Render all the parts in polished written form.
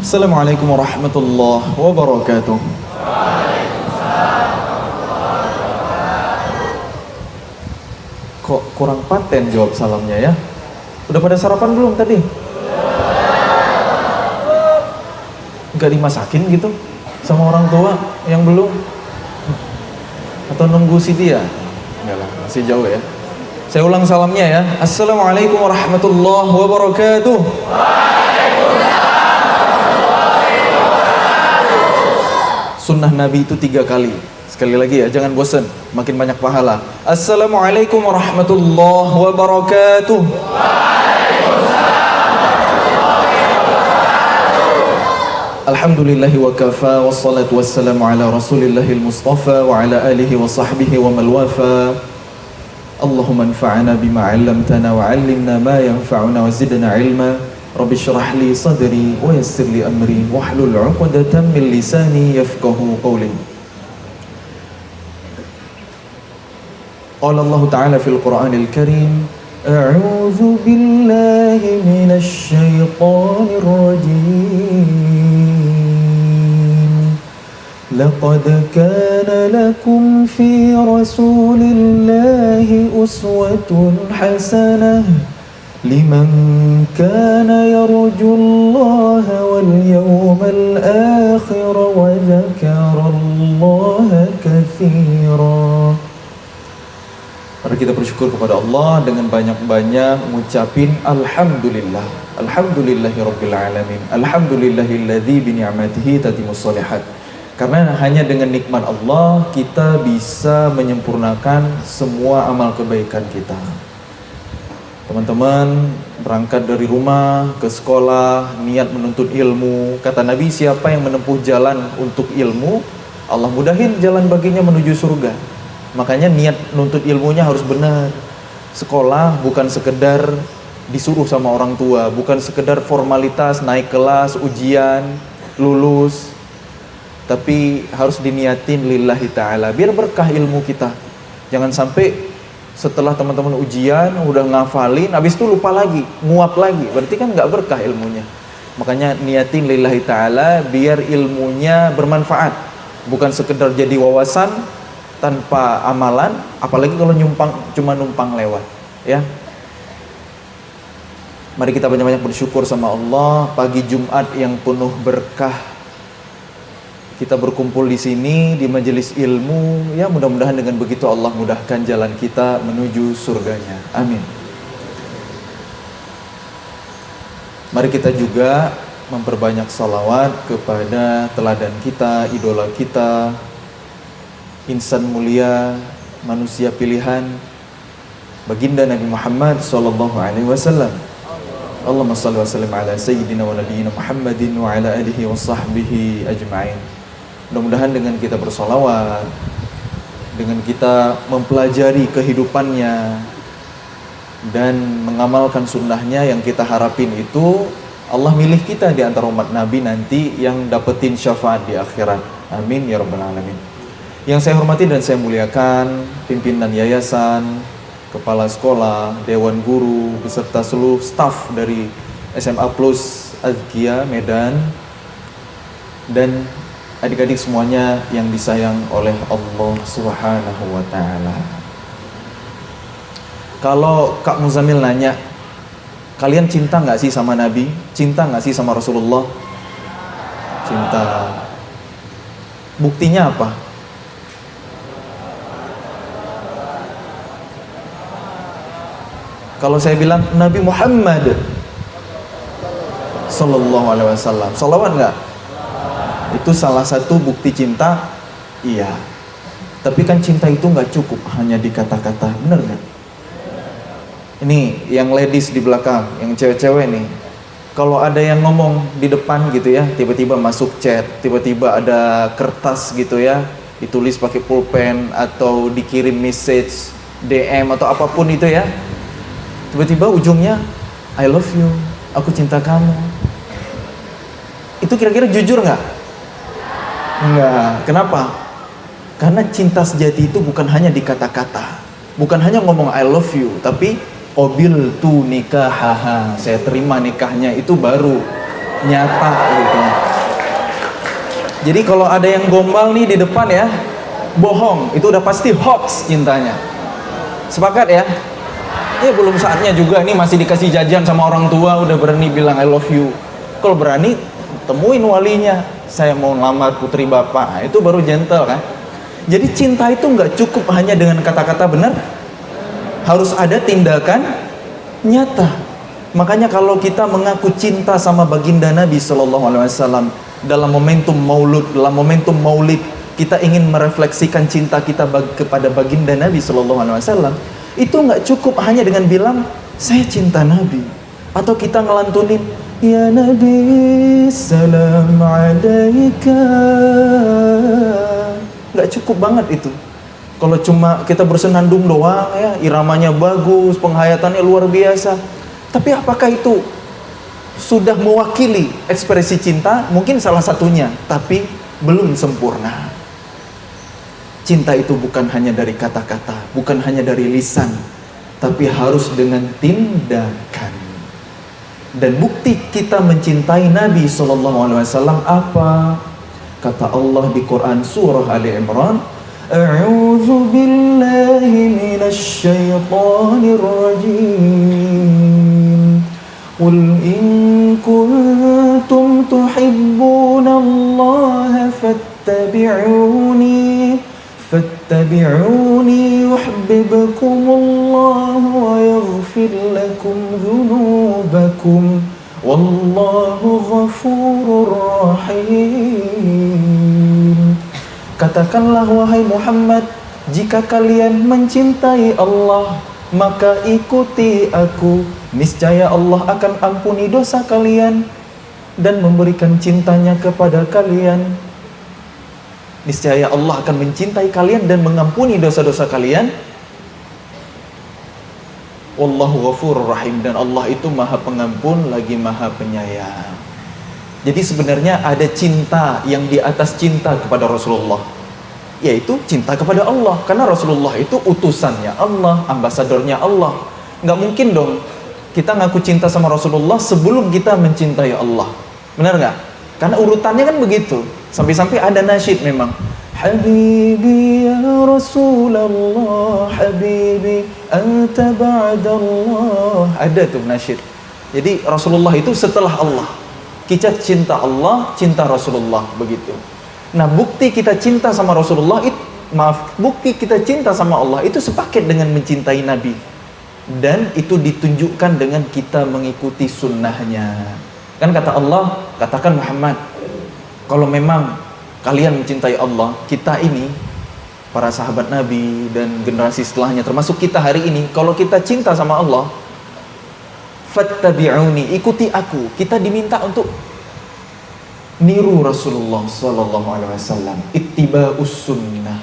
Assalamualaikum warahmatullahi wabarakatuh. Kok kurang paten jawab salamnya ya? Udah pada sarapan belum tadi? Gak dimasakin gitu sama orang tua yang belum? Atau nunggu si dia? Enggak lah, masih jauh ya. Saya ulang salamnya ya. Assalamualaikum warahmatullahi wabarakatuh. Sunnah Nabi itu 3 kali. Sekali lagi ya, jangan bosan, makin banyak pahala. Assalamualaikum warahmatullahi wabarakatuh. Alhamdulillahi wa kafa, wassalatu wassalamu ala rasulillahil mustafa wa ala alihi wa sahbihi wa malwafa. Allahumma anfa'na bima 'allamtana wa 'allimna ma yanfa'una wa zidna 'ilma. Rabbi shrah li sadri wa yassir li amri wahlul 'uqdatam min lisani yafqahu qawli. Qala Allah Ta'ala fil Qur'anil Karim, a'udzu billahi minasy syaithanir rajim. Laqad kana lakum fi rasulillahi uswatun hasanah liman kana yarjullaha wal yawmal akhir wa dzakarallaha katsira. Mari kita bersyukur kepada Allah dengan banyak-banyak ngucapin Alhamdulillah. Alhamdulillahirabbil alamin. Alhamdulillahilladzi bi ni'matihi tatimmus shalihat. Karena hanya dengan nikmat Allah kita bisa menyempurnakan semua amal kebaikan kita. Teman-teman berangkat dari rumah ke sekolah, niat menuntut ilmu. Kata Nabi, siapa yang menempuh jalan untuk ilmu, Allah mudahin jalan baginya menuju surga. Makanya niat menuntut ilmunya harus benar. Sekolah bukan sekedar disuruh sama orang tua, bukan sekedar formalitas naik kelas, ujian, lulus. Tapi harus diniatin lillahi ta'ala, biar berkah ilmu kita. Jangan sampai setelah teman-teman ujian udah ngafalin, habis itu lupa lagi, nguap lagi, berarti kan nggak berkah ilmunya. Makanya niatin lillahi ta'ala biar ilmunya bermanfaat, bukan sekedar jadi wawasan tanpa amalan, apalagi kalau cuma numpang lewat ya. Mari kita banyak-banyak bersyukur sama Allah, pagi Jumat yang penuh berkah. Kita berkumpul di sini di majelis ilmu, ya mudah-mudahan dengan begitu Allah mudahkan jalan kita menuju surganya. Amin. Mari kita juga memperbanyak salawat kepada teladan kita, idola kita, insan mulia, manusia pilihan, baginda Nabi Muhammad sallallahu alaihi wasallam. Allahumma shalli wa sallim ala sayyidina wa nabiyyina Muhammadin wa ala alihi wa sahbihi ajma'in. Mudah-mudahan dengan kita bersolawat, dengan kita mempelajari kehidupannya dan mengamalkan sunnahnya, yang kita harapin itu Allah milih kita di antara umat Nabi nanti yang dapetin syafaat di akhirat. Amin ya rabbal alamin. Yang saya hormati dan saya muliakan pimpinan yayasan, kepala sekolah, dewan guru, beserta seluruh staf dari SMA Plus Azkia Medan, dan adik-adik semuanya yang disayang oleh Allah Subhanahu wa ta'ala. Kalau Kak Muzamil nanya, kalian cinta gak sih sama Nabi? Cinta gak sih sama Rasulullah? Cinta. Buktinya apa? Kalau saya bilang Nabi Muhammad sallallahu alaihi wasallam, salawat enggak? Itu salah satu bukti cinta. Iya. Tapi kan cinta itu enggak cukup hanya di kata-kata, bener enggak? Ini yang ladies di belakang, yang cewek-cewek nih. Kalau ada yang ngomong di depan gitu ya, tiba-tiba masuk chat, tiba-tiba ada kertas gitu ya, ditulis pakai pulpen atau dikirim message DM atau apapun itu ya. Tiba-tiba ujungnya I love you, aku cinta kamu. Itu kira-kira jujur nggak? Enggak. Kenapa? Karena cinta sejati itu bukan hanya di kata-kata, bukan hanya ngomong I love you, tapi qabiltu nikahaha, saya terima nikahnya, itu baru nyata gitu. Jadi kalau ada yang gombal nih di depan ya, bohong, itu udah pasti hoax cintanya. Sepakat ya? Ya belum saatnya juga, nih masih dikasih jajan sama orang tua udah berani bilang I love you. Kalau berani temuin walinya, saya mau ngelamar putri bapak. Nah, itu baru gentle kan. Jadi cinta itu nggak cukup hanya dengan kata-kata benar, harus ada tindakan nyata. Makanya kalau kita mengaku cinta sama baginda Nabi Shallallahu Alaihi Wasallam dalam momentum maulid, kita ingin merefleksikan cinta kita kepada baginda Nabi Shallallahu Alaihi Wasallam. Itu nggak cukup hanya dengan bilang saya cinta Nabi, atau kita ngelantunin ya Nabi salam alaika. Nggak cukup banget itu. Kalau cuma kita bersenandung doang ya, iramanya bagus, penghayatannya luar biasa, tapi apakah itu sudah mewakili ekspresi cinta? Mungkin salah satunya, tapi belum sempurna. Cinta itu bukan hanya dari kata-kata, bukan hanya dari lisan, tapi harus dengan tindakan. Dan bukti kita mencintai Nabi SAW apa? Kata Allah di Quran surah Ali Imran, A'udzu billahi minasy syaithanir rajim. Qul in kuntum tuhibbunallaha fattabi'uni yuhibbukumullahu wa yaghfir lakum dzunubakum wallahu ghafurur rahim. Katakanlah wahai Muhammad, jika kalian mencintai Allah, maka ikuti aku. Niscaya Allah akan ampuni dosa kalian dan memberikan cintanya kepada kalian. Niscaya Allah akan mencintai kalian dan mengampuni dosa-dosa kalian. Wallahu ghafurur rahim, dan Allah itu Maha Pengampun lagi Maha Penyayang. Jadi sebenarnya ada cinta yang di atas cinta kepada Rasulullah, yaitu cinta kepada Allah. Karena Rasulullah itu utusannya Allah, ambasadornya Allah. Nggak mungkin dong kita ngaku cinta sama Rasulullah sebelum kita mencintai Allah. Benar nggak? Karena urutannya kan begitu. Sampai-sampai ada nasyid memang. Habibi ya Rasulullah, Habibi anta ba'dallah. Ada tuh nasyid. Jadi Rasulullah itu setelah Allah. Kita cinta Allah, cinta Rasulullah, begitu. Nah, bukti kita cinta sama Rasulullah itu, bukti kita cinta sama Allah itu sepaket dengan mencintai Nabi. Dan itu ditunjukkan dengan kita mengikuti sunnahnya. Kan kata Allah, katakan Muhammad, kalau memang kalian mencintai Allah, kita ini, para sahabat Nabi dan generasi setelahnya, termasuk kita hari ini, kalau kita cinta sama Allah, fattabi'uni, ikuti aku. Kita diminta untuk niru Rasulullah sallallahu alaihi wasallam, ittiba'us sunnah.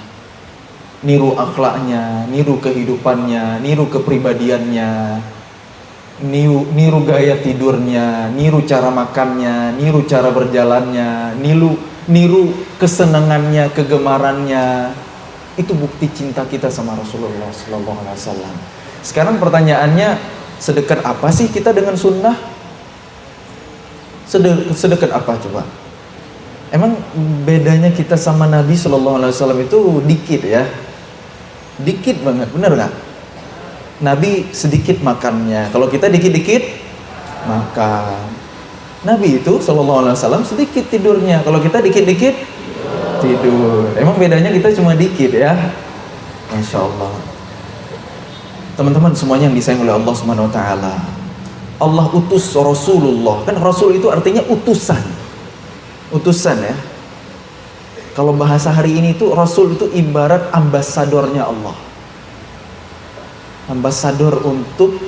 Niru akhlaknya, niru kehidupannya, niru kepribadiannya, niru gaya tidurnya, niru cara makannya, niru cara berjalannya, niru kesenangannya, kegemarannya. Itu bukti cinta kita sama Rasulullah sallallahu alaihi wasallam. Sekarang pertanyaannya, sedekat apa sih kita dengan sunnah? Sedekat apa coba? Emang bedanya kita sama Nabi Shallallahu Alaihi Wasallam itu dikit ya? Dikit banget, bener nggak? Nabi sedikit makannya, kalau kita dikit-dikit makan. Nabi itu Shallallahu Alaihi Wasallam sedikit tidurnya, kalau kita dikit-dikit tidur. Emang bedanya kita cuma dikit ya? Masya Allah. Teman-teman semuanya yang disayang oleh Allah Subhanahu Wa Taala, Allah utus Rasulullah. Kan Rasul itu artinya utusan, utusan ya. Kalau bahasa hari ini itu Rasul itu ibarat ambasadornya Allah, ambasador untuk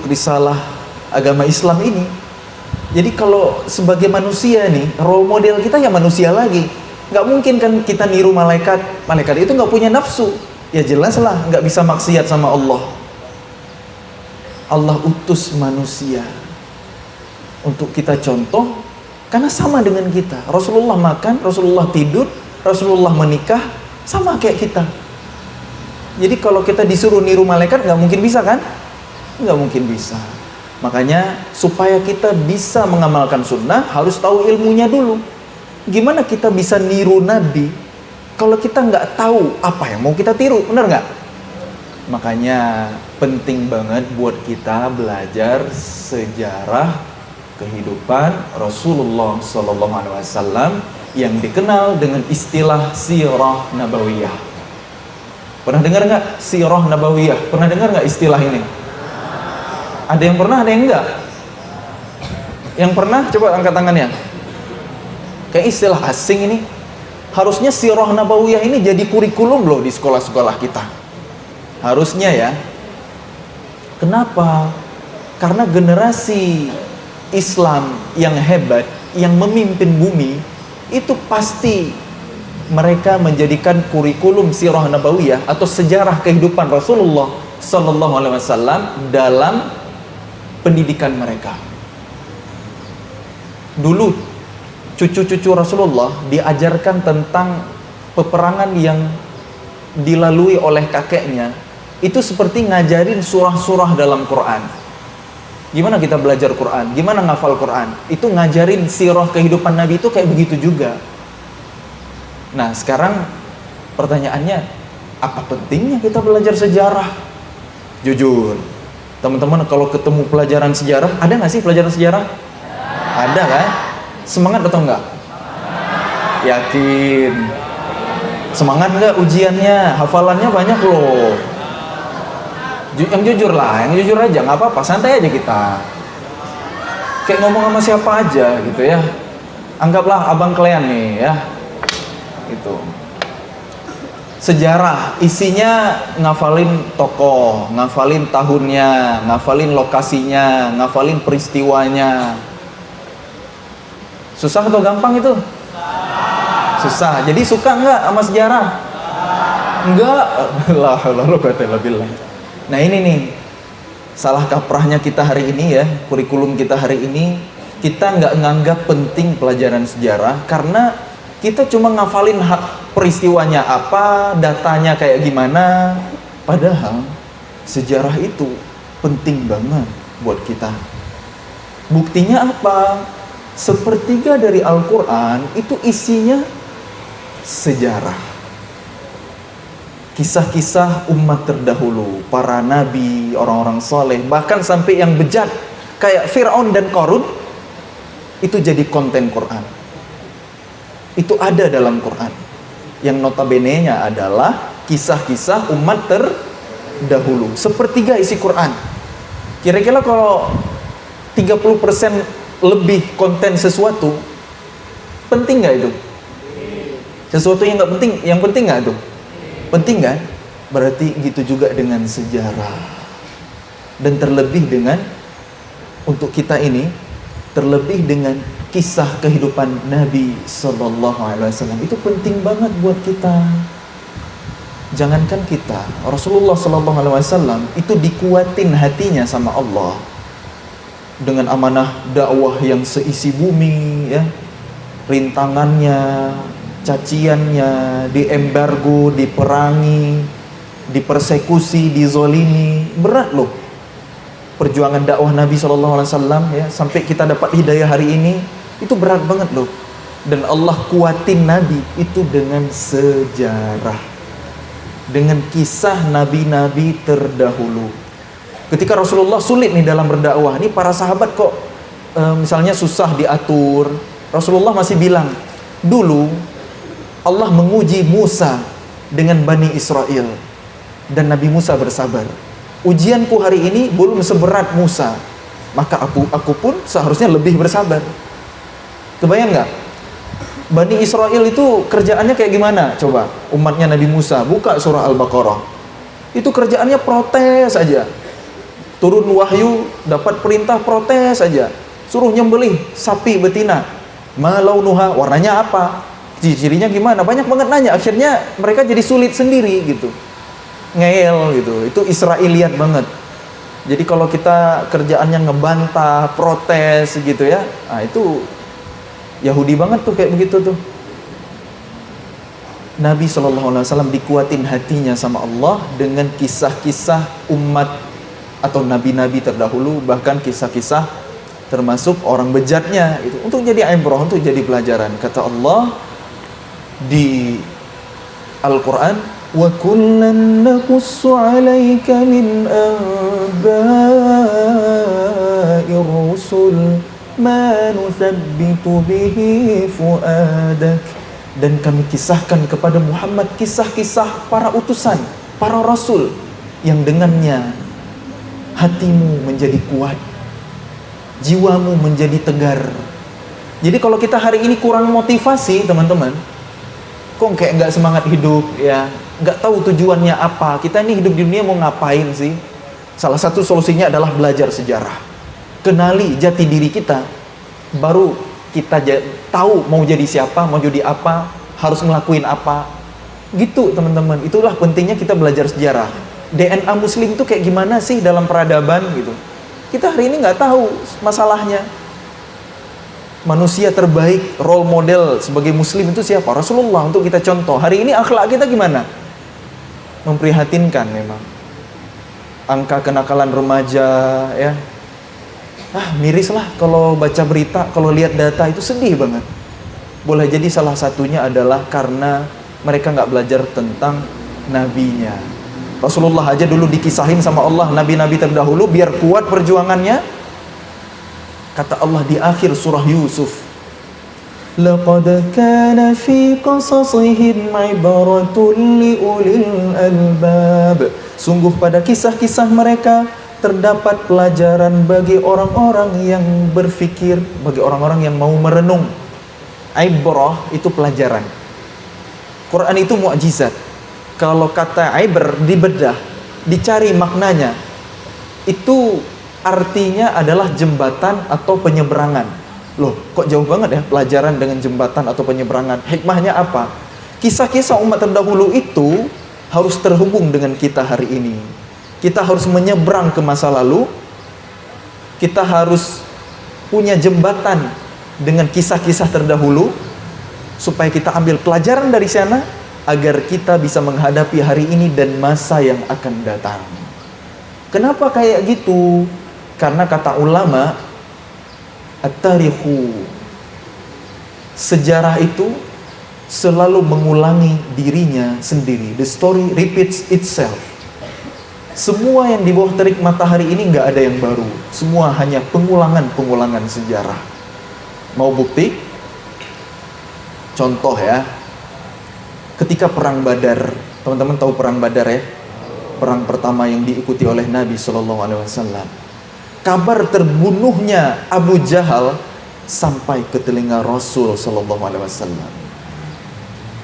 risalah agama Islam ini. Jadi kalau sebagai manusia nih, role model kita ya manusia lagi. Nggak mungkin kan kita niru malaikat. Malaikat itu nggak punya nafsu. Ya jelas lah nggak bisa maksiat sama Allah. Allah utus manusia untuk kita contoh, karena sama dengan kita. Rasulullah makan, Rasulullah tidur, Rasulullah menikah, sama kayak kita. Jadi kalau kita disuruh niru malaikat, nggak mungkin bisa kan? Nggak mungkin bisa. Makanya supaya kita bisa mengamalkan sunnah harus tahu ilmunya dulu. Gimana kita bisa niru Nabi kalau kita nggak tahu apa yang mau kita tiru, benar nggak? Makanya penting banget buat kita belajar sejarah kehidupan Rasulullah SAW yang dikenal dengan istilah sirah nabawiyah. Pernah dengar nggak sirah nabawiyah? Pernah dengar nggak istilah ini? Ada yang pernah, ada yang enggak? Yang pernah, coba angkat tangannya. Kayak istilah asing ini. Harusnya sirah nabawiyah ini jadi kurikulum loh di sekolah-sekolah kita. Harusnya ya. Kenapa? Karena generasi Islam yang hebat, yang memimpin bumi, itu pasti mereka menjadikan kurikulum sirah nabawiyah atau sejarah kehidupan Rasulullah SAW dalam pendidikan mereka. Dulu cucu-cucu Rasulullah diajarkan tentang peperangan yang dilalui oleh kakeknya. Itu seperti ngajarin surah-surah dalam Quran. Gimana kita belajar Quran? Gimana ngafal Quran? Itu ngajarin sirah kehidupan Nabi itu kayak begitu juga. Nah sekarang pertanyaannya, apa pentingnya kita belajar sejarah? Jujur, teman-teman kalau ketemu pelajaran sejarah, ada nggak sih pelajaran sejarah? Ada kan? Semangat atau enggak? Yakin? Semangat nggak ujiannya? Hafalannya banyak loh. Yang jujur lah, yang jujur aja, nggak apa-apa, santai aja kita. Kayak ngomong sama siapa aja gitu ya. Anggaplah abang kalian nih ya. Gitu. Sejarah isinya ngafalin tokoh, ngafalin tahunnya, ngafalin lokasinya, ngafalin peristiwanya. Susah atau gampang itu? Susah. Jadi suka nggak sama sejarah? Enggak. Nah ini nih, salah kaprahnya kita hari ini ya, kurikulum kita hari ini, kita nggak nganggap penting pelajaran sejarah karena kita cuma ngafalin peristiwanya apa, datanya kayak gimana. Padahal sejarah itu penting banget buat kita. Buktinya apa? Sepertiga dari Al-Quran itu isinya sejarah. Kisah-kisah umat terdahulu, para nabi, orang-orang soleh, bahkan sampai yang bejat kayak Fir'aun dan Qarun, itu jadi konten Quran. Itu ada dalam Quran. Yang notabene-nya adalah kisah-kisah umat terdahulu. Sepertiga isi Quran. Kira-kira kalau 30% lebih konten sesuatu, penting nggak itu? Sesuatu yang nggak penting, yang penting nggak itu? Penting kan? Berarti gitu juga dengan sejarah. Dan terlebih dengan, untuk kita ini, terlebih dengan kisah kehidupan Nabi SAW itu penting banget buat kita. Jangankan kita, Rasulullah SAW itu dikuatin hatinya sama Allah dengan amanah dakwah yang seisi bumi, ya, rintangannya, caciannya, diembargo, diperangi, dipersekusi, dizolimi, berat loh perjuangan dakwah Nabi SAW ya, sampai kita dapat hidayah hari ini. Itu berat banget loh. Dan Allah kuatin Nabi itu dengan sejarah, dengan kisah nabi-nabi terdahulu. Ketika Rasulullah sulit nih dalam berdakwah, ini para sahabat kok misalnya susah diatur, Rasulullah masih bilang, dulu Allah menguji Musa dengan Bani Israel dan Nabi Musa bersabar. Ujianku hari ini belum seberat Musa, maka aku pun seharusnya lebih bersabar. Kebayang nggak? Bani Israel itu kerjaannya kayak gimana? Coba umatnya Nabi Musa, buka surah Al-Baqarah. Itu kerjaannya protes aja. Turun wahyu, dapat perintah protes aja. Suruh nyembelih sapi betina. Malaunuha, warnanya apa? Ciri-cirinya gimana? Banyak banget nanya. Akhirnya mereka jadi sulit sendiri gitu. Ngeyel gitu. Itu Israeliat banget. Jadi kalau kita kerjaannya ngebantah, protes gitu ya, nah itu Yahudi banget tuh kayak begitu tuh. Nabi SAW dikuatin hatinya sama Allah dengan kisah-kisah umat atau nabi-nabi terdahulu, bahkan kisah-kisah termasuk orang bejatnya itu untuk jadi ibrah, untuk jadi pelajaran. Kata Allah di Al-Qur'an, wa kullan naqussu 'alaika min anba'ir rusul ma nuthabbitu bihi fuadak. Dan kami kisahkan kepada Muhammad kisah-kisah para utusan, para rasul yang dengannya hatimu menjadi kuat, jiwamu menjadi tegar. Jadi kalau kita hari ini kurang motivasi, teman-teman, kok kayak nggak semangat hidup ya, nggak tahu tujuannya apa, kita ini hidup di dunia mau ngapain sih? Salah satu solusinya adalah belajar sejarah, kenali jati diri kita, baru kita tahu mau jadi siapa, mau jadi apa, harus ngelakuin apa gitu, teman-teman. Itulah pentingnya kita belajar sejarah. DNA muslim itu kayak gimana sih dalam peradaban gitu. Kita hari ini nggak tahu masalahnya. Manusia terbaik, role model sebagai muslim itu siapa? Rasulullah, untuk kita contoh. Hari ini akhlak kita gimana? Memprihatinkan memang. Angka kenakalan remaja ya, miris lah kalau baca berita, kalau lihat data itu sedih banget. Boleh jadi salah satunya adalah karena mereka nggak belajar tentang nabinya. Rasulullah aja dulu dikisahin sama Allah, nabi-nabi terdahulu biar kuat perjuangannya. Kata Allah di akhir surah Yusuf, laqad kana fi qasasihim ibratun liulil albab. Sungguh pada kisah-kisah mereka terdapat pelajaran bagi orang-orang yang berfikir, bagi orang-orang yang mau merenung. Ibrah itu pelajaran. Quran itu mukjizat. Kalau kata ibr dibedah, dicari maknanya, itu artinya adalah jembatan atau penyeberangan. Loh, kok jauh banget ya pelajaran dengan jembatan atau penyeberangan? Hikmahnya apa? Kisah-kisah umat terdahulu itu harus terhubung dengan kita hari ini. Kita harus menyeberang ke masa lalu. Kita harus punya jembatan dengan kisah-kisah terdahulu, supaya kita ambil pelajaran dari sana, agar kita bisa menghadapi hari ini dan masa yang akan datang. Kenapa kayak gitu? Karena kata ulama, at-tarikhu, sejarah itu selalu mengulangi dirinya sendiri. The story repeats itself. Semua yang di bawah terik matahari ini nggak ada yang baru. Semua hanya pengulangan-pengulangan sejarah. Mau bukti? Contoh ya, ketika perang Badar, teman-teman tahu perang Badar ya? Perang pertama yang diikuti oleh Nabi SAW. Kabar terbunuhnya Abu Jahal sampai ke telinga Rasul SAW.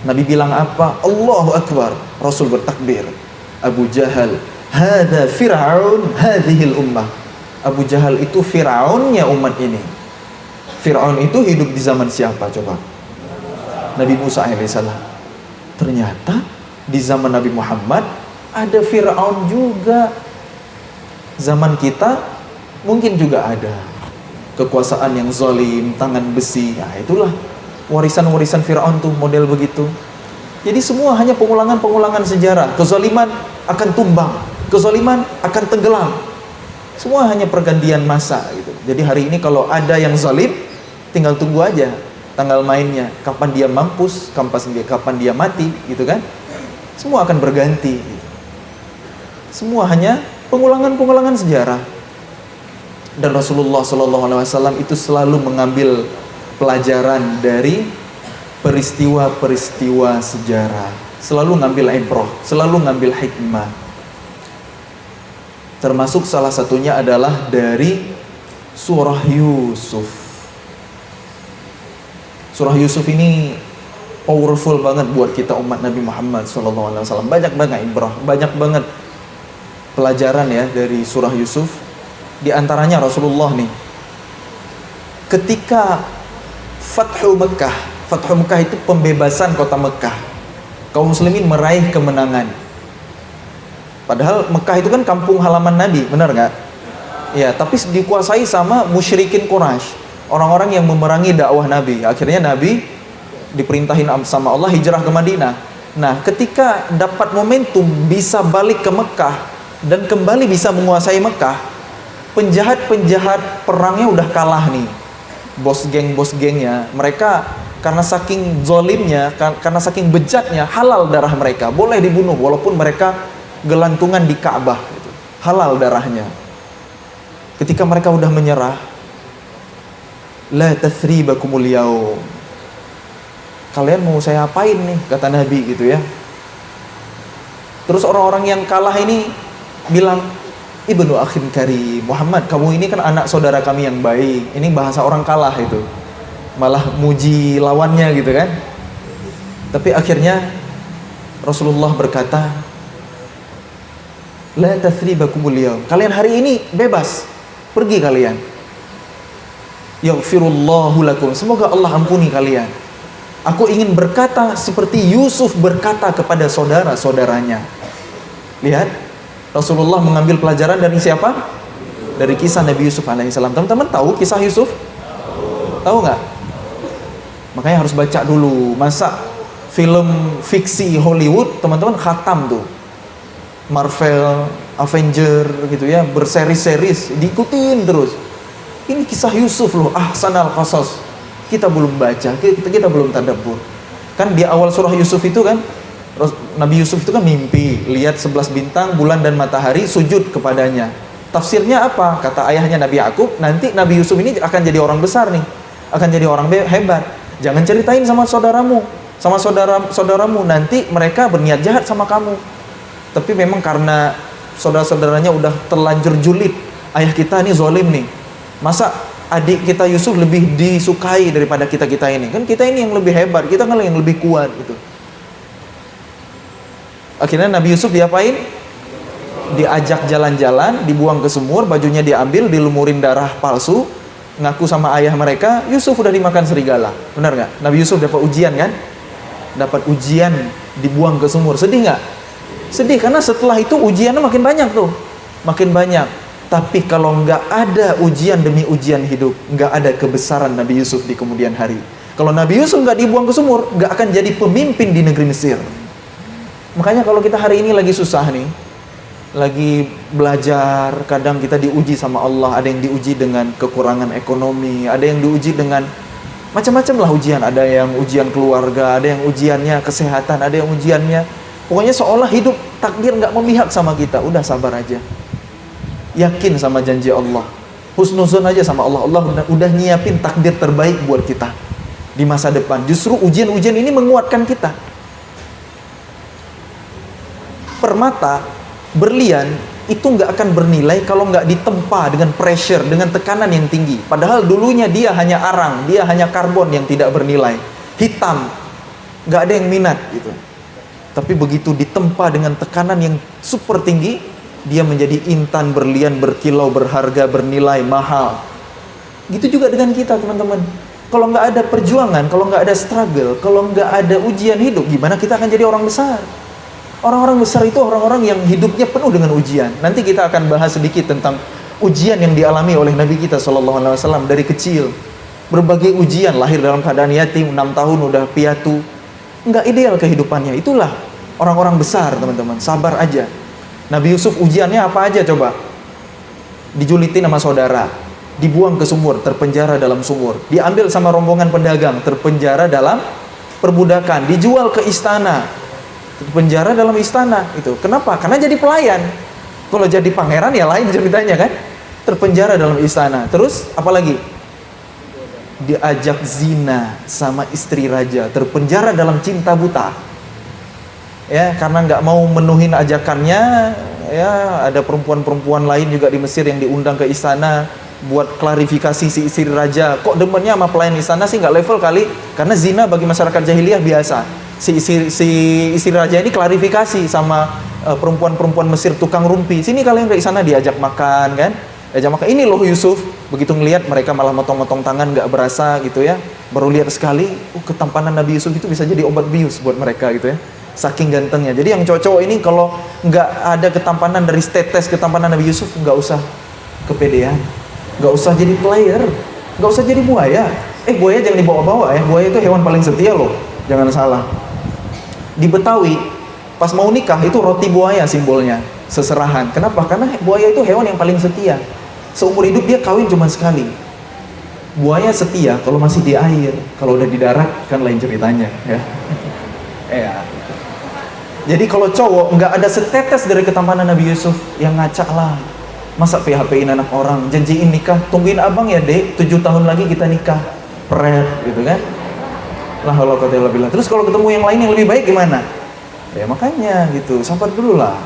Nabi bilang apa? Allahu Akbar. Rasul bertakbir. Abu Jahal, hadza Fir'aun hadhil ummah. Abu Jahal itu Fir'aunnya umat ini. Fir'aun itu hidup di zaman siapa coba? Nabi Musa alaihissalam. Ternyata di zaman Nabi Muhammad ada Fir'aun juga. Zaman kita mungkin juga ada kekuasaan yang zalim, tangan besi. Nah, itulah warisan-warisan Fir'aun tuh, model begitu. Jadi semua hanya pengulangan-pengulangan sejarah. Kezaliman akan tumbang, kezaliman akan tenggelam. Semua hanya pergantian masa gitu. Jadi hari ini kalau ada yang zalim, tinggal tunggu aja tanggal mainnya, kapan dia mampus, kapan dia mati, gitu kan? Semua akan berganti. Gitu. Semua hanya pengulangan-pengulangan sejarah. Dan Rasulullah SAW itu selalu mengambil pelajaran dari peristiwa-peristiwa sejarah, selalu ngambil ibrah, selalu ngambil hikmah. Termasuk salah satunya adalah dari surah Yusuf. Surah Yusuf ini powerful banget buat kita umat Nabi Muhammad SAW. Banyak banget ibrah, banyak banget pelajaran ya dari surah Yusuf. Di antaranya Rasulullah nih, ketika Fathu Mekah. Fathu Mekah itu pembebasan kota Mekah. Kaum muslimin meraih kemenangan. Padahal Mekah itu kan kampung halaman Nabi, benar nggak? Ya, tapi dikuasai sama musyrikin Quraisy, orang-orang yang memerangi dakwah Nabi. Akhirnya Nabi diperintahin sama Allah hijrah ke Madinah. Nah, ketika dapat momentum bisa balik ke Mekah, dan kembali bisa menguasai Mekah, penjahat-penjahat perangnya udah kalah nih. Bos gengnya, mereka karena saking zolimnya, karena saking bejatnya, halal darah mereka, boleh dibunuh walaupun mereka gelantungan di Ka'bah gitu. Halal darahnya. Ketika mereka udah menyerah, la tathribakumul yaum, kalian mau saya apain nih, kata Nabi gitu ya. Terus orang-orang yang kalah ini bilang, Ibnu akhin karim, Muhammad, kamu ini kan anak saudara kami yang baik. Ini bahasa orang kalah itu, malah muji lawannya gitu kan. Tapi akhirnya Rasulullah berkata, la tathribakumul yaum, kalian hari ini bebas, pergi kalian. Yaghfirullahu lakum, semoga Allah ampuni kalian. Aku ingin berkata seperti Yusuf berkata kepada saudara-saudaranya. Lihat, Rasulullah mengambil pelajaran dari siapa? Dari kisah Nabi Yusuf alaihissalam. Teman-teman tahu kisah Yusuf? Tahu nggak? Makanya harus baca dulu. Masa film fiksi Hollywood, teman-teman khatam tuh. Marvel, Avenger gitu ya, berseri-seris, diikutin terus. Ini kisah Yusuf loh, ahsanal qasas. Kita belum baca, kita belum tadabbur. Kan di awal surah Yusuf itu kan, Nabi Yusuf itu kan mimpi, lihat 11 bintang, bulan dan matahari, sujud kepadanya. Tafsirnya apa? Kata ayahnya Nabi Yakub, nanti Nabi Yusuf ini akan jadi orang besar nih, akan jadi orang hebat. Jangan ceritain sama saudaramu, nanti mereka berniat jahat sama kamu. Tapi memang karena saudara-saudaranya udah terlanjur julid, ayah kita ini zolim nih. Masa adik kita Yusuf lebih disukai daripada kita ini? Kan kita ini yang lebih hebat, kita kan yang lebih kuat gitu. Akhirnya Nabi Yusuf diapain? Diajak jalan-jalan, dibuang ke sumur, bajunya diambil, dilumurin darah palsu, ngaku sama ayah mereka, Yusuf udah dimakan serigala. Benar nggak? Nabi Yusuf dapat ujian kan? Dapat ujian, dibuang ke sumur. Sedih nggak? Sedih, karena setelah itu ujiannya makin banyak tuh, makin banyak. Tapi kalau nggak ada ujian demi ujian hidup, nggak ada kebesaran Nabi Yusuf di kemudian hari. Kalau Nabi Yusuf nggak dibuang ke sumur, nggak akan jadi pemimpin di negeri Mesir. Makanya kalau kita hari ini lagi susah nih, lagi belajar, kadang kita diuji sama Allah. Ada yang diuji dengan kekurangan ekonomi, ada yang diuji dengan macam-macam lah ujian. Ada yang ujian keluarga, ada yang ujiannya kesehatan, ada yang ujiannya, pokoknya seolah hidup takdir nggak memihak sama kita. Udah sabar aja, yakin sama janji Allah, husnuzon aja sama Allah. Allah udah nyiapin takdir terbaik buat kita di masa depan. Justru ujian-ujian ini menguatkan kita. Permata, berlian itu nggak akan bernilai kalau nggak ditempa dengan pressure, dengan tekanan yang tinggi. Padahal dulunya dia hanya arang, dia hanya karbon yang tidak bernilai, hitam, nggak ada yang minat gitu. Tapi begitu ditempa dengan tekanan yang super tinggi, dia menjadi intan, berlian, berkilau, berharga, bernilai, mahal. Gitu juga dengan kita, teman-teman. Kalau nggak ada perjuangan, kalau nggak ada struggle, kalau nggak ada ujian hidup, gimana kita akan jadi orang besar? Orang-orang besar itu orang-orang yang hidupnya penuh dengan ujian. Nanti kita akan bahas sedikit tentang ujian yang dialami oleh Nabi kita SAW dari kecil. Berbagai ujian, lahir dalam keadaan yatim, 6 tahun udah piatu. Nggak ideal kehidupannya. Itulah orang-orang besar, teman-teman. Sabar aja. Nabi Yusuf ujiannya apa aja coba? Dijulitin sama saudara, dibuang ke sumur, terpenjara dalam sumur. Diambil sama rombongan pedagang, terpenjara dalam perbudakan. Dijual ke istana, penjara dalam istana itu. Kenapa? Karena jadi pelayan. Kalau jadi pangeran ya lain ceritanya kan. Terpenjara dalam istana. Terus apalagi? Diajak zina sama istri raja, terpenjara dalam cinta buta. Ya, karena nggak mau menuhin ajakannya, ya ada perempuan-perempuan lain juga di Mesir yang diundang ke istana buat klarifikasi si istri raja. Kok demennya sama pelayan istana sih, nggak level kali? Karena zina bagi masyarakat jahiliyah biasa. Si istri raja ini klarifikasi sama perempuan-perempuan Mesir tukang rumpi. Sini kalian ke sana, diajak makan kan? Diajak makan. Ini loh Yusuf. Begitu ngelihat mereka malah motong-motong tangan, nggak berasa gitu ya. Baru lihat sekali, ketampanan Nabi Yusuf itu bisa jadi obat bius buat mereka gitu ya. Saking gantengnya. Jadi yang cowok-cowok ini kalau nggak ada ketampanan dari tetes ketampanan Nabi Yusuf, nggak usah kepedean, nggak usah jadi player, nggak usah jadi buaya. Buaya jangan dibawa-bawa ya. Buaya itu hewan paling setia loh. Jangan salah. Di Betawi pas mau nikah itu roti buaya simbolnya. seserahan. Kenapa? Karena buaya itu hewan yang paling setia. Seumur hidup dia kawin cuma sekali. Buaya setia kalau masih di air, kalau udah di darat kan lain ceritanya, ya. Ya. Jadi kalau cowok nggak ada setetes dari ketampanan Nabi Yusuf, yang ngaca lah. Masa PHP-in anak orang, janjiin nikah, tungguin abang ya dek, 7 tahun lagi kita nikah, pret, gitu kan? Lah kalau kata bilang, terus kalau ketemu yang lain yang lebih baik gimana? Ya makanya gitu, sabar dulu lah.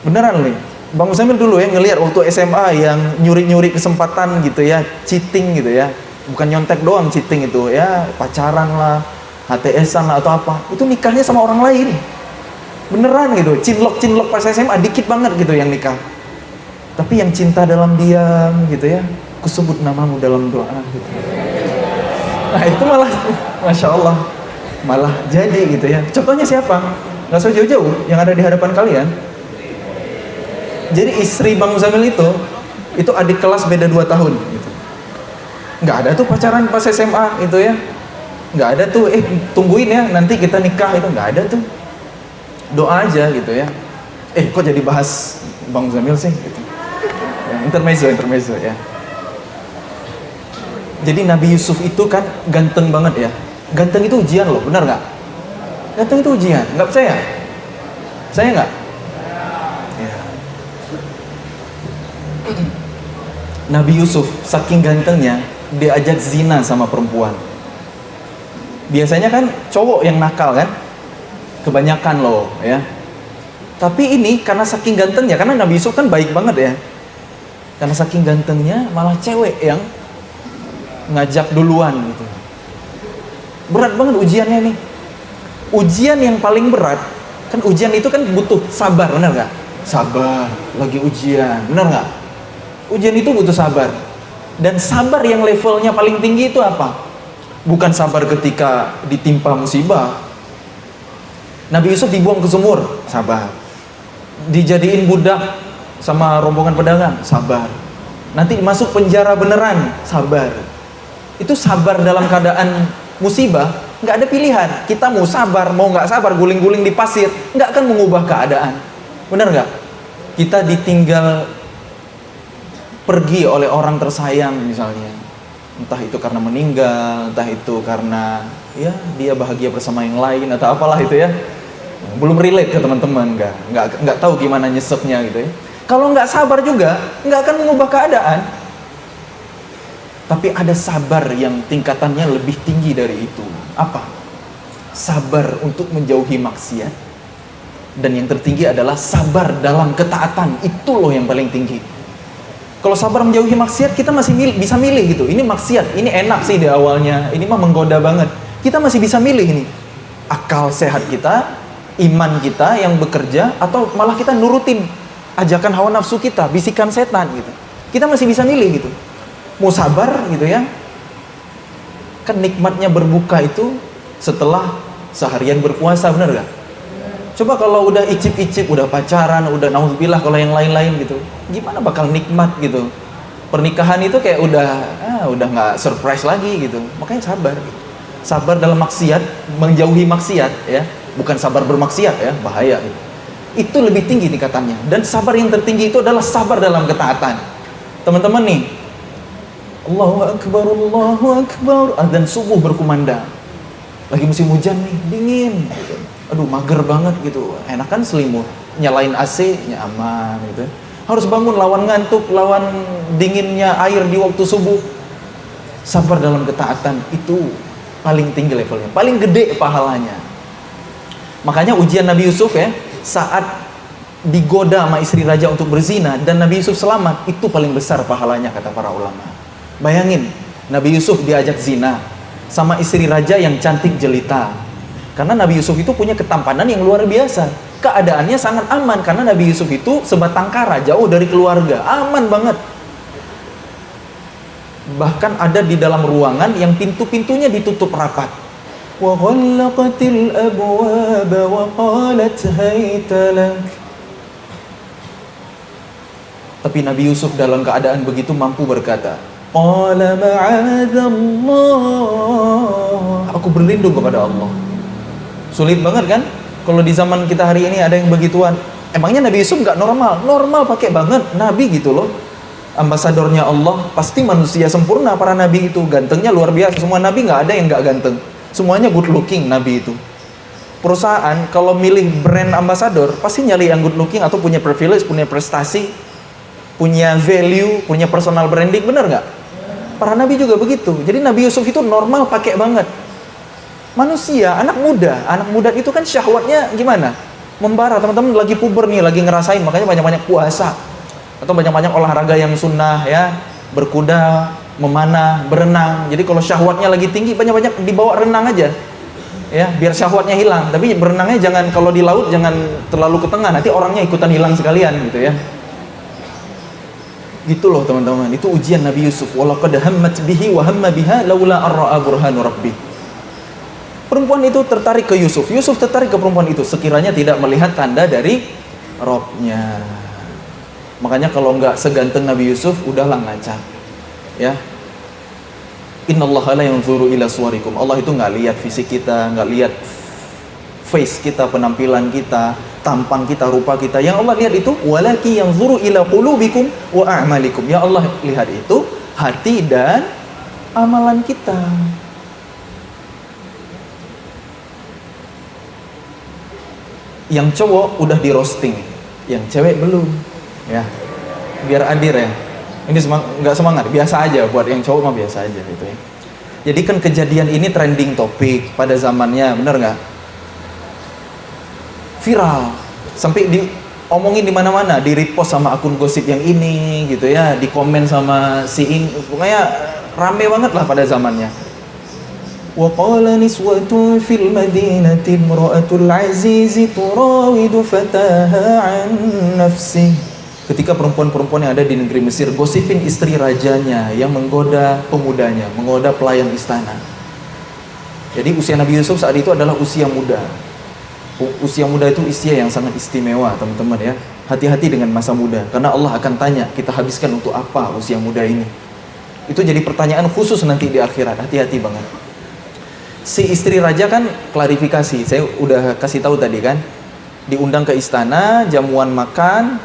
Beneran nih, Bang Musamil dulu ya ngelihat waktu SMA yang nyuri-nyuri kesempatan gitu ya, cheating gitu ya, bukan nyontek doang cheating itu ya, pacaran lah, HTS-an lah atau apa, itu nikahnya sama orang lain, beneran gitu, cinlok pas SMA dikit banget gitu yang nikah, tapi yang cinta dalam diam gitu ya, kusebut namamu dalam doa gitu. Nah itu malah, masya Allah, malah jadi gitu ya. Contohnya siapa? Nggak usah jauh-jauh, yang ada di hadapan kalian. Jadi istri Bang Muzamil itu adik kelas beda 2 tahun gitu. Nggak ada tuh pacaran pas SMA itu ya, nggak ada tuh, tungguin ya nanti kita nikah, itu nggak ada tuh, doa aja gitu ya. Kok jadi bahas Bang Muzamil sih gitu ya, intermezzo ya. Jadi Nabi Yusuf itu kan ganteng banget ya. Ganteng itu ujian loh, benar nggak? Ganteng itu ujian, nggak percaya? Saya nggak? Nabi Yusuf saking gantengnya diajak zina sama perempuan. Biasanya kan cowok yang nakal kan, kebanyakan loh ya. Tapi ini karena saking gantengnya, karena Nabi Yusuf kan baik banget ya, karena saking gantengnya malah cewek yang ngajak duluan gitu. Berat banget ujiannya nih. Ujian yang paling berat kan, ujian itu kan butuh sabar, benar nggak? Sabar lagi ujian, benar nggak? Ujian itu butuh sabar. Dan sabar yang levelnya paling tinggi itu apa? Bukan sabar ketika ditimpa musibah. Nabi Yusuf dibuang ke sumur, sabar. Dijadiin budak sama rombongan pedagang, sabar. Nanti masuk penjara beneran, sabar. Itu sabar dalam keadaan musibah, nggak ada pilihan. Kita mau sabar, mau nggak sabar, guling-guling di pasir, nggak akan mengubah keadaan. Bener nggak? Kita ditinggal pergi oleh orang tersayang misalnya, entah itu karena meninggal, entah itu karena ya dia bahagia bersama yang lain atau apalah itu ya, belum relate ke teman-teman, nggak tahu gimana nyeseknya gitu ya. Kalau nggak sabar juga nggak akan mengubah keadaan. Tapi ada sabar yang tingkatannya lebih tinggi dari itu. Apa? Sabar untuk menjauhi maksiat. Dan yang tertinggi adalah sabar dalam ketaatan. Itu loh yang paling tinggi. Kalau sabar menjauhi maksiat, kita masih bisa milih gitu. Ini maksiat, ini enak sih di awalnya, ini mah menggoda banget. Kita masih bisa milih ini. Akal sehat kita, iman kita yang bekerja, atau malah kita nurutin ajakan hawa nafsu kita, bisikan setan gitu. Kita masih bisa milih gitu. Mau sabar gitu ya. Kan nikmatnya berbuka itu setelah seharian berpuasa, benar gak? Coba kalau udah icip-icip, udah pacaran, udah naudzubillah kalau yang lain-lain gitu, gimana bakal nikmat gitu? Pernikahan itu kayak udah nggak surprise lagi gitu. Makanya sabar. Sabar dalam maksiat, menjauhi maksiat ya, bukan sabar bermaksiat ya, bahaya gitu. Itu lebih tinggi tingkatannya. Dan sabar yang tertinggi itu adalah sabar dalam ketaatan. Teman-teman nih, Allahu Akbar, azan subuh berkumandang. Lagi musim hujan nih, dingin gitu. Aduh mager banget gitu, enakan selimut, nyalain AC nyaman gitu. Harus bangun lawan ngantuk, lawan dinginnya air di waktu subuh. Sabar dalam ketaatan itu paling tinggi levelnya, paling gede pahalanya. Makanya ujian Nabi Yusuf ya, saat digoda sama istri raja untuk berzina dan Nabi Yusuf selamat, itu paling besar pahalanya kata para ulama. Bayangin, Nabi Yusuf diajak zina sama istri raja yang cantik jelita. Karena Nabi Yusuf itu punya ketampanan yang luar biasa. Keadaannya sangat aman karena Nabi Yusuf itu sebatang kara, jauh dari keluarga, aman banget. Bahkan ada di dalam ruangan yang pintu-pintunya ditutup rapat. Wa ghallaqatil abwaba wa qalat hayta lak. Tapi Nabi Yusuf dalam keadaan begitu mampu berkata, qala ma'adzallah, aku berlindung kepada Allah. Sulit banget kan? Kalau di zaman kita hari ini ada yang begituan. Emangnya Nabi Yusuf nggak normal? Normal, pakai banget, nabi gitu loh. Ambasadornya Allah, pasti manusia sempurna para nabi itu, gantengnya luar biasa. Semua nabi nggak ada yang nggak ganteng, semuanya good looking nabi itu. Perusahaan kalau milih brand ambasador pasti nyari yang good looking atau punya privilege, punya prestasi, punya value, punya personal branding, bener nggak? Para nabi juga begitu. Jadi Nabi Yusuf itu normal, pakai banget. Manusia, anak muda itu kan syahwatnya gimana? Membara. Teman-teman lagi puber nih, lagi ngerasain, makanya banyak-banyak puasa atau banyak-banyak olahraga yang sunnah ya, berkuda, memanah, berenang. Jadi kalau syahwatnya lagi tinggi, banyak-banyak dibawa renang aja ya, biar syahwatnya hilang. Tapi berenangnya jangan, kalau di laut jangan terlalu ke tengah, nanti orangnya ikutan hilang sekalian gitu ya. Gitu loh teman-teman, itu ujian Nabi Yusuf. Walaqad hammat bihi wa hamma biha laula ar-ra'a burhanu rabbih. Perempuan itu tertarik ke Yusuf, Yusuf tertarik ke perempuan itu sekiranya tidak melihat tanda dari Robnya. Makanya kalau nggak seganteng Nabi Yusuf, udahlah ngaca ya. Innallaha la yanzuru ila suwarikum. Allah itu nggak lihat fisik kita, nggak lihat face kita, penampilan kita, tampang kita, rupa kita. Yang Allah lihat itu walaki yanzuru ila qulubikum wa a'malikum. Ya Allah lihat itu hati dan amalan kita. Yang cowok udah di roasting, yang cewek belum ya, biar adil ya. Ini nggak semangat, biasa aja. Buat yang cowok mah biasa aja gitu ya. Jadi kan kejadian ini trending topik pada zamannya, bener nggak? Viral sampai diomongin di mana-mana, di repost sama akun gosip yang ini gitu ya, di komen sama si ini, pokoknya rame banget lah pada zamannya. وَقَالَ نِسْوَةٌ فِي الْمَدِينَةِ امْرَأَةُ الْعَزِيزِ تُرَاوِدُ فَتَاهَا عَنْ نَفْسِهِ. Ketika perempuan-perempuan yang ada di negeri Mesir gosipin istri rajanya yang menggoda pemudanya, menggoda pelayan istana. Jadi usia Nabi Yusuf saat itu adalah usia muda. Usia muda itu usia yang sangat istimewa teman-teman ya. Hati-hati dengan masa muda, karena Allah akan tanya kita habiskan untuk apa usia muda ini. Itu jadi pertanyaan khusus nanti di akhirat, hati-hati banget. Si istri raja kan klarifikasi, saya udah kasih tahu tadi kan, diundang ke istana, jamuan makan,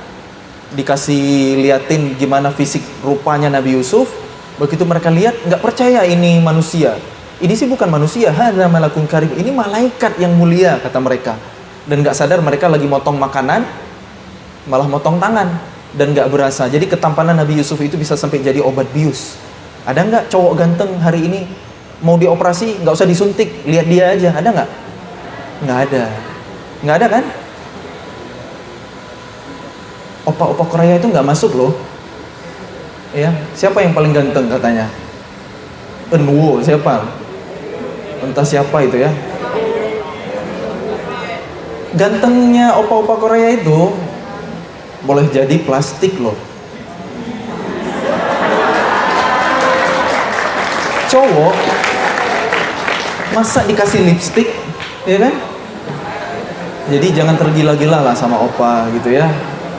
dikasih liatin gimana fisik rupanya Nabi Yusuf. Begitu mereka lihat, nggak percaya ini manusia. Ini sih bukan manusia, hadza malakun karim, ini malaikat yang mulia kata mereka. Dan nggak sadar mereka lagi motong makanan, malah motong tangan dan nggak berasa. Jadi ketampanan Nabi Yusuf itu bisa sampai jadi obat bius. Ada nggak cowok ganteng hari ini mau dioperasi nggak usah disuntik, lihat dia aja, ada nggak? Nggak ada kan? Opa-opa Korea itu nggak masuk loh. Ya, siapa yang paling ganteng katanya? Enwo, siapa? Entah siapa itu ya. Gantengnya opa-opa Korea itu boleh jadi plastik loh. Cowok masa dikasih lipstick, ya kan? Jadi jangan tergila-gila lah sama opa gitu ya.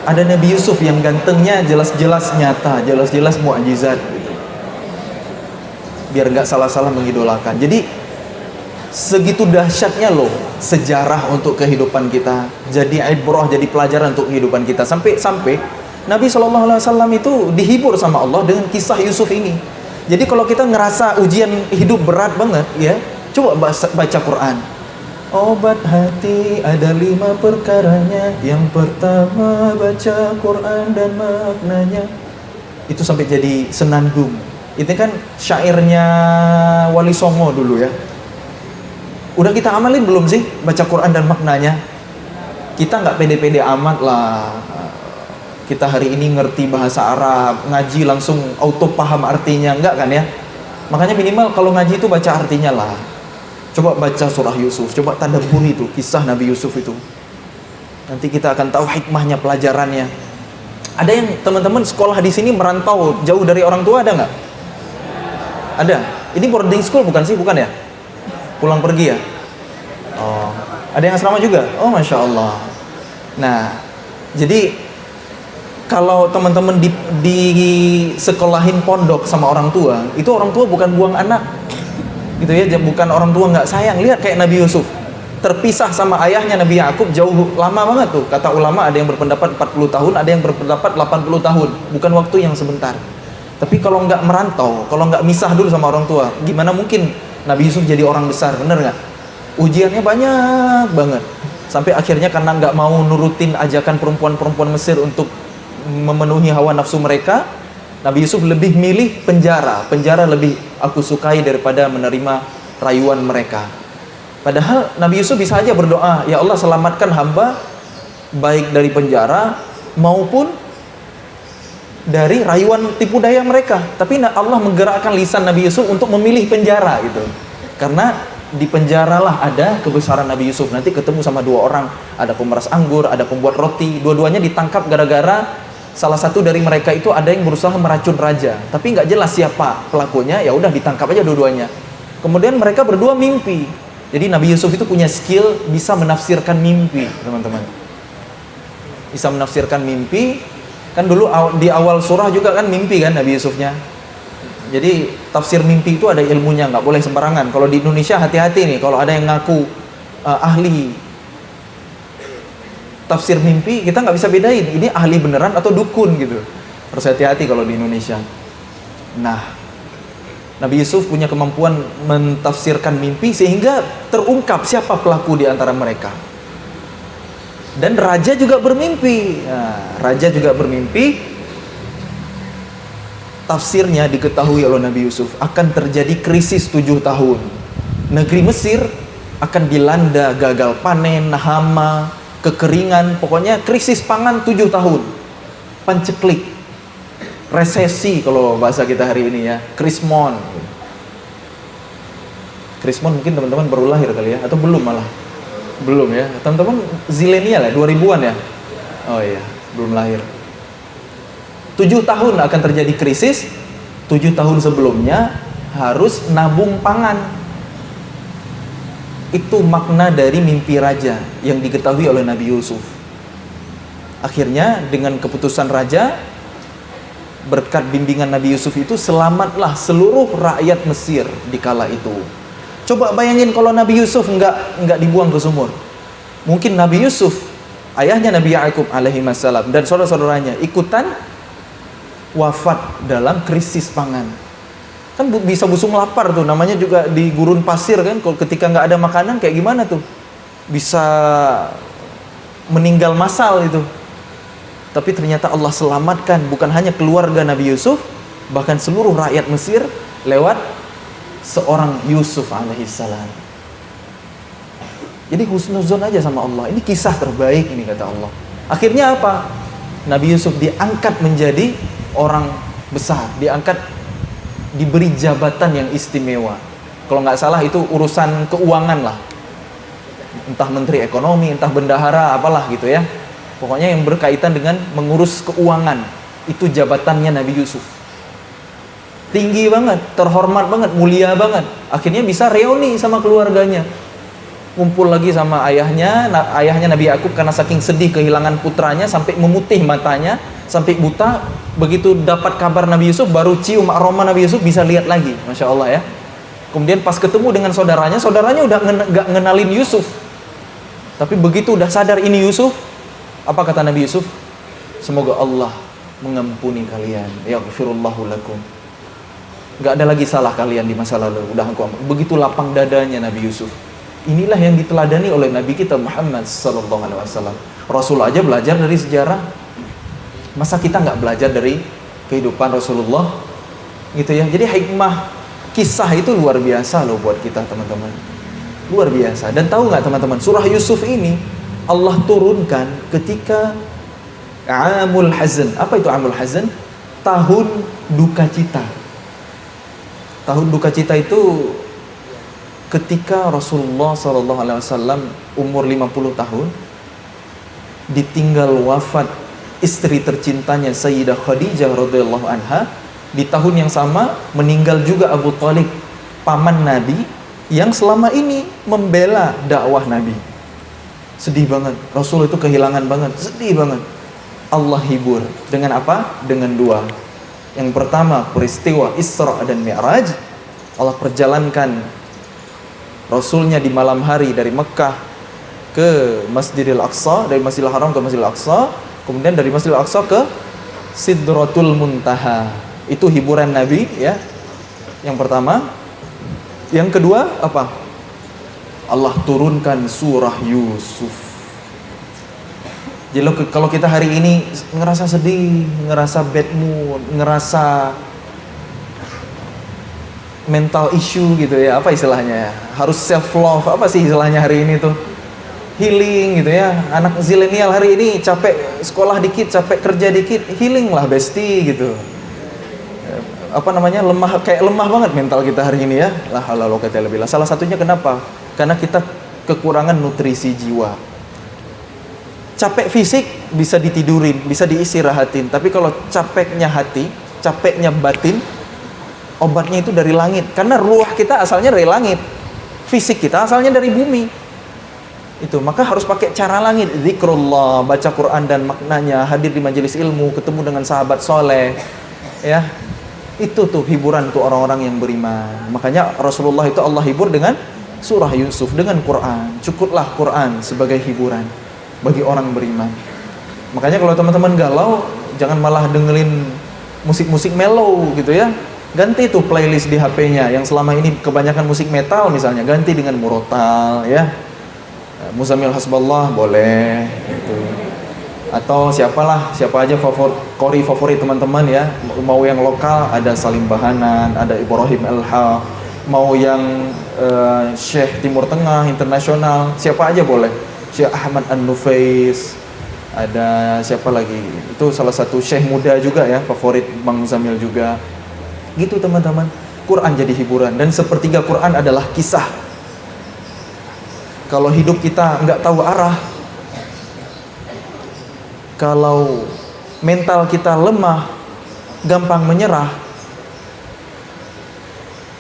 Ada Nabi Yusuf yang gantengnya jelas-jelas nyata, jelas-jelas mukjizat gitu. Biar nggak salah-salah mengidolakan. Jadi segitu dahsyatnya loh sejarah untuk kehidupan kita. Jadi ibrah, jadi pelajaran untuk kehidupan kita. Sampai Nabi SAW itu dihibur sama Allah dengan kisah Yusuf ini. Jadi kalau kita ngerasa ujian hidup berat banget ya, coba baca Quran. Obat hati ada 5 perkaranya. Yang pertama baca Quran dan maknanya. Itu sampai jadi senandung. Itu kan syairnya Wali Songo dulu ya. Udah kita amalin belum sih baca Quran dan maknanya? Kita nggak pede-pede amat lah. Kita hari ini ngerti bahasa Arab, ngaji langsung auto paham artinya, enggak kan ya? Makanya minimal kalau ngaji itu baca artinya lah. Coba baca surah Yusuf, coba tadabburi itu kisah Nabi Yusuf itu. Nanti kita akan tahu hikmahnya, pelajarannya. Ada yang teman-teman sekolah di sini merantau jauh dari orang tua, ada nggak? Ada. Ini boarding school bukan sih? Bukan ya? Pulang pergi ya? Oh, ada yang asrama juga? Oh, Masya Allah. Nah, jadi kalau teman-teman di sekolahin pondok sama orang tua, itu orang tua bukan buang anak gitu ya, bukan orang tua nggak sayang. Lihat kayak Nabi Yusuf, terpisah sama ayahnya Nabi Yakub jauh lama banget tuh. Kata ulama ada yang berpendapat 40 tahun, ada yang berpendapat 80 tahun. Bukan waktu yang sebentar. Tapi kalau nggak merantau, kalau nggak misah dulu sama orang tua, gimana mungkin Nabi Yusuf jadi orang besar, bener nggak? Ujiannya banyak banget. Sampai akhirnya karena nggak mau nurutin ajakan perempuan-perempuan Mesir untuk memenuhi hawa nafsu mereka, Nabi Yusuf lebih milih penjara. Penjara lebih aku sukai daripada menerima rayuan mereka. Padahal Nabi Yusuf bisa aja berdoa, ya Allah selamatkan hamba baik dari penjara maupun dari rayuan tipu daya mereka. Tapi Allah menggerakkan lisan Nabi Yusuf untuk memilih penjara gitu. Karena di penjaralah ada kebesaran Nabi Yusuf. Nanti ketemu sama dua orang, ada pemeras anggur, ada pembuat roti. Dua-duanya ditangkap gara-gara salah satu dari mereka itu ada yang berusaha meracun raja. Tapi nggak jelas siapa pelakunya, ya udah ditangkap aja dua-duanya. Kemudian mereka berdua mimpi. Jadi Nabi Yusuf itu punya skill bisa menafsirkan mimpi, teman-teman. Bisa menafsirkan mimpi. Kan dulu di awal surah juga kan mimpi kan Nabi Yusufnya. Jadi tafsir mimpi itu ada ilmunya, nggak boleh sembarangan. Kalau di Indonesia hati-hati nih, kalau ada yang ngaku ahli tafsir mimpi, kita nggak bisa bedain ini ahli beneran atau dukun gitu. Harus hati-hati kalau di Indonesia. Nah, Nabi Yusuf punya kemampuan mentafsirkan mimpi sehingga terungkap siapa pelaku di antara mereka. Dan raja juga bermimpi. Nah, raja juga bermimpi. Tafsirnya diketahui oleh Nabi Yusuf akan terjadi krisis 7 tahun. Negeri Mesir akan dilanda gagal panen, hama, kekeringan, pokoknya krisis pangan 7 tahun. Panceklik. Resesi kalau bahasa kita hari ini ya, krismon. Krismon mungkin teman-teman baru lahir kali ya, atau belum malah. Belum ya, teman-teman zilenial ya, 2000-an ya. Oh iya, belum lahir. 7 tahun akan terjadi krisis. 7 tahun sebelumnya harus nabung pangan. Itu makna dari mimpi raja yang diketahui oleh Nabi Yusuf. Akhirnya dengan keputusan raja, berkat bimbingan Nabi Yusuf itu, selamatlah seluruh rakyat Mesir di kala itu. Coba bayangin kalau Nabi Yusuf nggak dibuang ke sumur. Mungkin Nabi Yusuf, ayahnya Nabi Yakub alaihi wassalam, dan saudara-saudaranya ikutan wafat dalam krisis pangan. Kan bisa busung lapar tuh, namanya juga di gurun pasir kan. Kalau ketika nggak ada makanan kayak gimana tuh? Bisa meninggal massal itu. Tapi ternyata Allah selamatkan bukan hanya keluarga Nabi Yusuf, bahkan seluruh rakyat Mesir lewat seorang Yusuf alaihissalam. Jadi husnuzon aja sama Allah. Ini kisah terbaik ini kata Allah. Akhirnya apa? Nabi Yusuf diangkat menjadi orang besar, diangkat, diberi jabatan yang istimewa. Kalau nggak salah itu urusan keuangan lah. Entah menteri ekonomi, entah bendahara, apalah gitu ya. Pokoknya yang berkaitan dengan mengurus keuangan. Itu jabatannya Nabi Yusuf. Tinggi banget, terhormat banget, mulia banget. Akhirnya bisa reuni sama keluarganya. Kumpul lagi sama ayahnya Nabi Yakub karena saking sedih kehilangan putranya sampai memutih matanya, sampai buta. Begitu dapat kabar Nabi Yusuf, baru cium aroma Nabi Yusuf, bisa lihat lagi. Masya Allah ya. Kemudian pas ketemu dengan saudaranya udah nggak ngenalin Yusuf. Tapi begitu udah sadar ini Yusuf, apa kata Nabi Yusuf? Semoga Allah mengampuni kalian. Yaghfirullahu lakum. Gak ada lagi salah kalian di masa lalu, udah aku ampun. Begitu lapang dadanya Nabi Yusuf. Inilah yang diteladani oleh Nabi kita Muhammad sallallahu alaihi wasallam. Rasul aja belajar dari sejarah. Masa kita nggak belajar dari kehidupan Rasulullah? Gitu ya. Jadi hikmah kisah itu luar biasa loh buat kita teman-teman. Luar biasa. Dan tahu nggak teman-teman, surah Yusuf ini Allah turunkan ketika Amul Hazn. Apa itu Amul Hazn? Tahun duka cita. Tahun duka cita itu ketika Rasulullah SAW umur 50 tahun ditinggal wafat istri tercintanya Sayyidah Khadijah radhiyallahu anha. Di tahun yang sama meninggal juga Abu Thalib, paman Nabi yang selama ini membela dakwah Nabi. Sedih banget, Rasul itu kehilangan banget, sedih banget. Allah hibur dengan apa? Dengan dua. Yang pertama peristiwa Isra dan Mi'raj. Allah perjalankan Rasulnya di malam hari dari Mekah ke Masjidil Aqsa, dari Masjidil Haram ke Masjidil Aqsa, kemudian dari Masjidil Aqsa ke Sidratul Muntaha. Itu hiburan Nabi ya. Yang pertama. Yang kedua apa? Allah turunkan surah Yusuf. Jadi kalau kita hari ini ngerasa sedih, ngerasa bad mood, ngerasa mental issue gitu ya, apa istilahnya ya? Harus self love, apa sih istilahnya hari ini tuh? Healing gitu ya. Anak zilenial hari ini capek sekolah dikit, capek kerja dikit, healing lah bestie gitu. Apa namanya? Kayak lemah banget mental kita hari ini ya. La haula wala quwata illa billah. Salah satunya kenapa? Karena kita kekurangan nutrisi jiwa. Capek fisik bisa ditidurin, bisa diistirahatin, tapi kalau capeknya hati, capeknya batin, obatnya itu dari langit. Karena ruh kita asalnya dari langit, fisik kita asalnya dari bumi. Itu maka harus pakai cara langit, zikrullah, baca Quran dan maknanya, hadir di majelis ilmu, ketemu dengan sahabat soleh, ya. Itu tuh hiburan tuh orang-orang yang beriman. Makanya Rasulullah itu Allah hibur dengan surah Yusuf, dengan Quran. Cukuplah Quran sebagai hiburan bagi orang beriman. Makanya kalau teman-teman galau, jangan malah dengerin musik-musik mellow gitu ya. Ganti tuh playlist di HP-nya yang selama ini kebanyakan musik metal misalnya, ganti dengan murotal ya. Muzamil Hasballah boleh gitu. Atau siapa aja qori favorit teman-teman ya. Mau yang lokal ada Salim Bahanan, ada Ibrahim Elha, mau yang Syekh Timur Tengah internasional, siapa aja boleh. Syekh Ahmad An-Nufais, ada siapa lagi? Itu salah satu syekh muda juga ya, favorit Bang Muzamil juga. Gitu teman-teman. Quran jadi hiburan, dan sepertiga Quran adalah kisah. Kalau hidup kita nggak tahu arah, kalau mental kita lemah, gampang menyerah,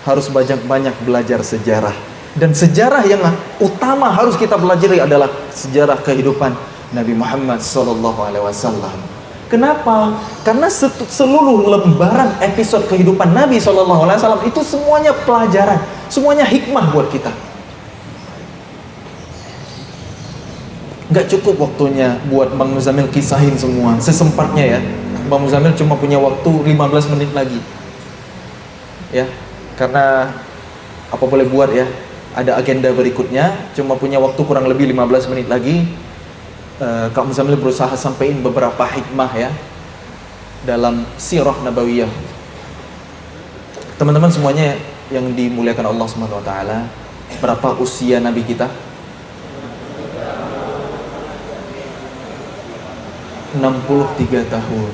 harus banyak-banyak belajar sejarah. Dan sejarah yang utama harus kita pelajari adalah sejarah kehidupan Nabi Muhammad SAW. Kenapa? Karena seluruh lembaran episode kehidupan Nabi SAW itu semuanya pelajaran, semuanya hikmah buat kita. Gak cukup waktunya buat Bang Muzamil kisahin semua sesempatnya ya. Bang Muzamil cuma punya waktu 15 menit lagi ya, karena apa boleh buat ya, ada agenda berikutnya, cuma punya waktu kurang lebih 15 menit lagi. Kak Muzamil berusaha sampaikan beberapa hikmah ya dalam sirah nabawiyah. Teman-teman semuanya yang dimuliakan Allah Subhanahu wa taala, berapa usia Nabi kita? 63 tahun.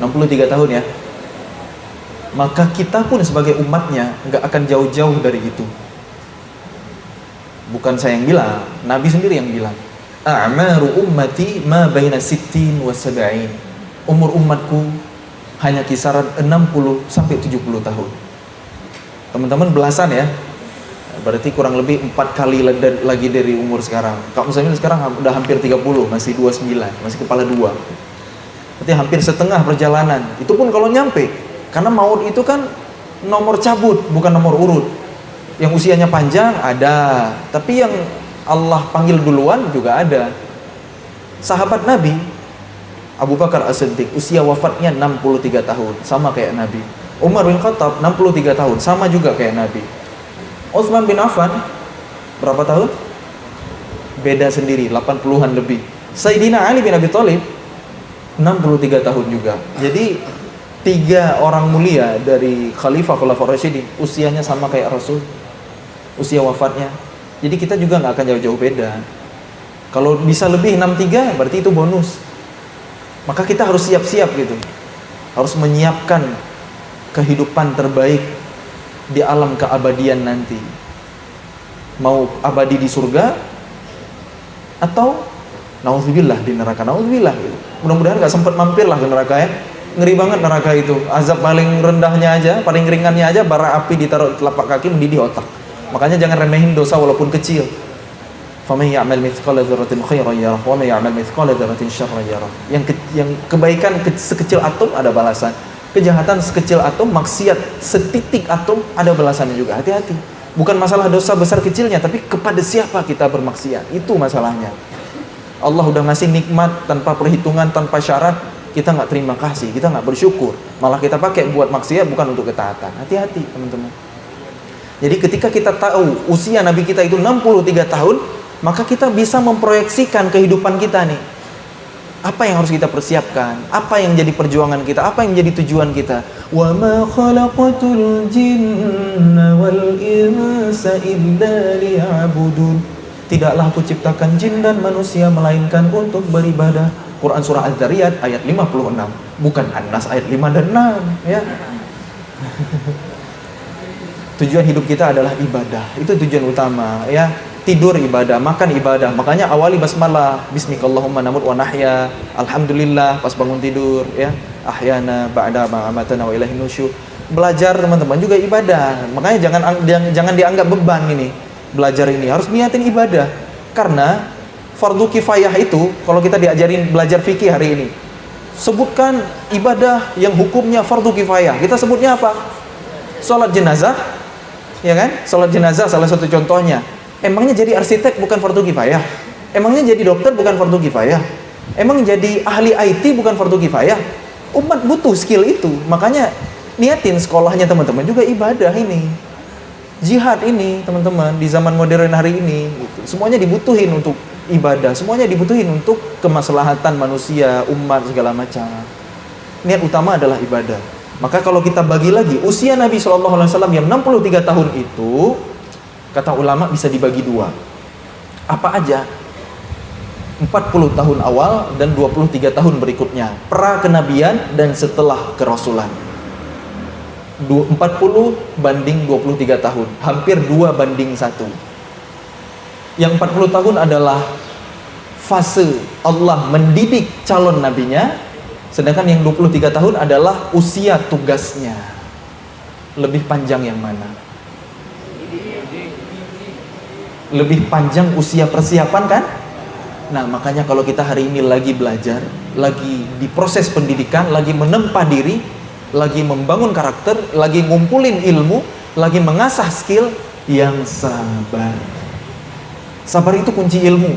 63 tahun ya. Maka kita pun sebagai umatnya nggak akan jauh-jauh dari itu. Bukan saya yang bilang, Nabi sendiri yang bilang, a'maru ummati ma baina sittin wa sab'in. Umur umatku hanya kisaran 60 sampai 70 tahun. Teman-teman belasan ya. Berarti kurang lebih 4 kali lagi dari umur sekarang. Kak Muzamil sekarang udah hampir 30, masih 29, masih kepala 2. Berarti hampir setengah perjalanan. Itu pun kalau nyampe. Karena maut itu kan nomor cabut, bukan nomor urut. Yang usianya panjang ada, tapi yang Allah panggil duluan juga ada. Sahabat Nabi Abu Bakar As-Siddiq usia wafatnya 63 tahun, sama kayak Nabi. Umar bin Khattab 63 tahun, sama juga kayak Nabi. Utsman bin Affan berapa tahun? Beda sendiri, 80-an lebih. Sayyidina Ali bin Abi Thalib 63 tahun juga. Jadi 3 orang mulia dari Khalifah Khulafaur Rasyidin usianya sama kayak Rasul, usia wafatnya. Jadi kita juga nggak akan jauh-jauh beda. Kalau bisa lebih 63 berarti itu bonus. Maka kita harus siap-siap gitu. Harus menyiapkan kehidupan terbaik di alam keabadian nanti. Mau abadi di surga atau naudzubillah di neraka. Naudzubillah gitu. Mudah-mudahan nggak sempat mampir lah ke neraka ya. Ngeri banget neraka itu. Azab paling rendahnya aja, paling ringannya aja, bara api ditaruh telapak kaki mendidih otak. Makanya jangan remehin dosa walaupun kecil. Faman ya'mal mithqala dzarratin khairan yarah wa man ya'mal mithqala dzarratin syarran yarah. Yang kebaikan sekecil atom ada balasan. Kejahatan sekecil atom, maksiat setitik atom ada balasannya juga. Hati-hati. Bukan masalah dosa besar kecilnya, tapi kepada siapa kita bermaksiat. Itu masalahnya. Allah udah ngasih nikmat tanpa perhitungan, tanpa syarat, kita nggak terima kasih, kita nggak bersyukur, malah kita pakai buat maksiat, bukan untuk ketaatan. Hati-hati teman-teman. Jadi ketika kita tahu usia Nabi kita itu 63 tahun, maka kita bisa memproyeksikan kehidupan kita nih. Apa yang harus kita persiapkan? Apa yang jadi perjuangan kita? Apa yang jadi tujuan kita? Wa ma khalaqatul jinna wal insa illa liya'budun. Tidaklah aku ciptakan jin dan manusia melainkan untuk beribadah. Quran surah Az-Zariyat ayat 56, bukan An-Nas ayat 5 dan 6 ya. Tujuan hidup kita adalah ibadah. Itu tujuan utama ya. Tidur ibadah, makan ibadah. Makanya awali basmalah, bismikallahumma namut wa nahya, alhamdulillah pas bangun tidur ya. Ahyana ba'da ma amatana wa ilaihin nusyur. Belajar teman-teman juga ibadah. Makanya jangan dianggap beban ini. Belajar ini harus niatin ibadah, karena fardu kifayah itu kalau kita diajarin belajar fikih hari ini, sebutkan ibadah yang hukumnya fardu kifayah, kita sebutnya apa? Sholat jenazah, ya kan? Sholat jenazah salah satu contohnya. Emangnya jadi arsitek bukan fardu kifayah? Emangnya jadi dokter bukan fardu kifayah? Emang jadi ahli IT bukan fardu kifayah? Umat butuh skill itu, makanya niatin sekolahnya teman-teman juga ibadah ini. Jihad ini teman-teman di zaman modern hari ini gitu. Semuanya dibutuhin untuk ibadah, semuanya dibutuhin untuk kemaslahatan manusia, umat segala macam. Niat utama adalah ibadah. Maka kalau kita bagi lagi usia Nabi SAW yang 63 tahun itu, kata ulama bisa dibagi dua. Apa aja? 40 tahun awal dan 23 tahun berikutnya, pra kenabian dan setelah kerasulan. 40 banding 23 tahun, hampir 2 banding 1. Yang 40 tahun adalah fase Allah mendidik calon nabinya, sedangkan yang 23 tahun adalah usia tugasnya. Lebih panjang yang mana? Lebih panjang usia persiapan kan? Nah makanya kalau kita hari ini lagi belajar, lagi di proses pendidikan, lagi menempa diri, lagi membangun karakter, lagi ngumpulin ilmu, lagi mengasah skill, yang sabar. Sabar itu kunci ilmu.